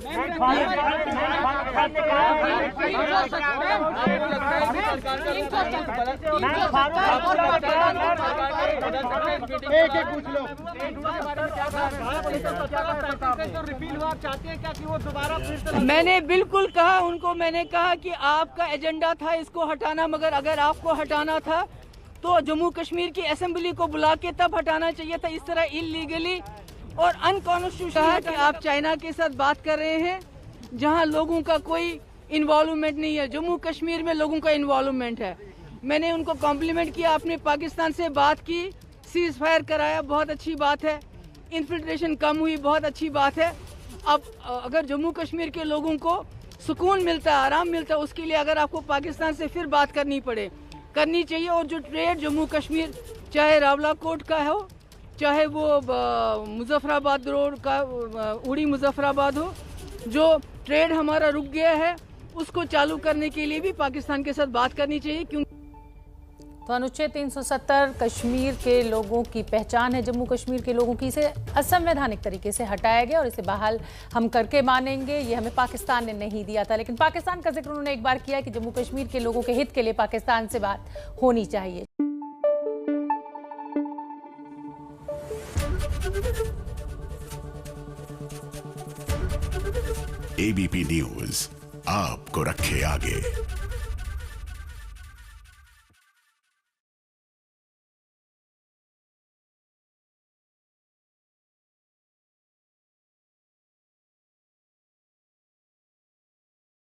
मैंने बिल्कुल कहा उनको, मैंने कहा कि आपका एजेंडा था इसको हटाना, मगर अगर आपको हटाना था तो जम्मू कश्मीर की असेंबली को बुला के तब हटाना चाहिए था। इस तरह इलीगली और अनकॉन्स्टिट्यूशनल कि आप चाइना के साथ बात कर रहे हैं जहां लोगों का कोई इन्वॉल्वमेंट नहीं है। जम्मू कश्मीर में लोगों का इन्वॉल्वमेंट है। मैंने उनको कॉम्प्लीमेंट किया, आपने पाकिस्तान से बात की, सीज फायर कराया, बहुत अच्छी बात है। इन्फिल्ट्रेशन कम हुई, बहुत अच्छी बात है। अब अगर जम्मू कश्मीर के लोगों को सुकून मिलता है, आराम मिलता है, उसके लिए अगर आपको पाकिस्तान से फिर बात करनी चाहिए। और जो ट्रेड जम्मू कश्मीर, चाहे रावलाकोट का हो, चाहे वो मुजफ्फराबाद रोड का उड़ी मुजफ्फराबाद हो। जो ट्रेड हमारा रुक गया है उसको चालू करने के लिए भी पाकिस्तान के साथ बात करनी चाहिए। क्योंकि तो अनुच्छेद 370 कश्मीर के लोगों की पहचान है, जम्मू कश्मीर के लोगों की, इसे असंवैधानिक तरीके से हटाया गया और इसे बहाल हम करके मानेंगे। ये हमें पाकिस्तान ने नहीं दिया था, लेकिन पाकिस्तान का जिक्र उन्होंने एक बार किया कि जम्मू कश्मीर के लोगों के हित के लिए पाकिस्तान से बात होनी चाहिए। एबीपी न्यूज आपको रखे आगे।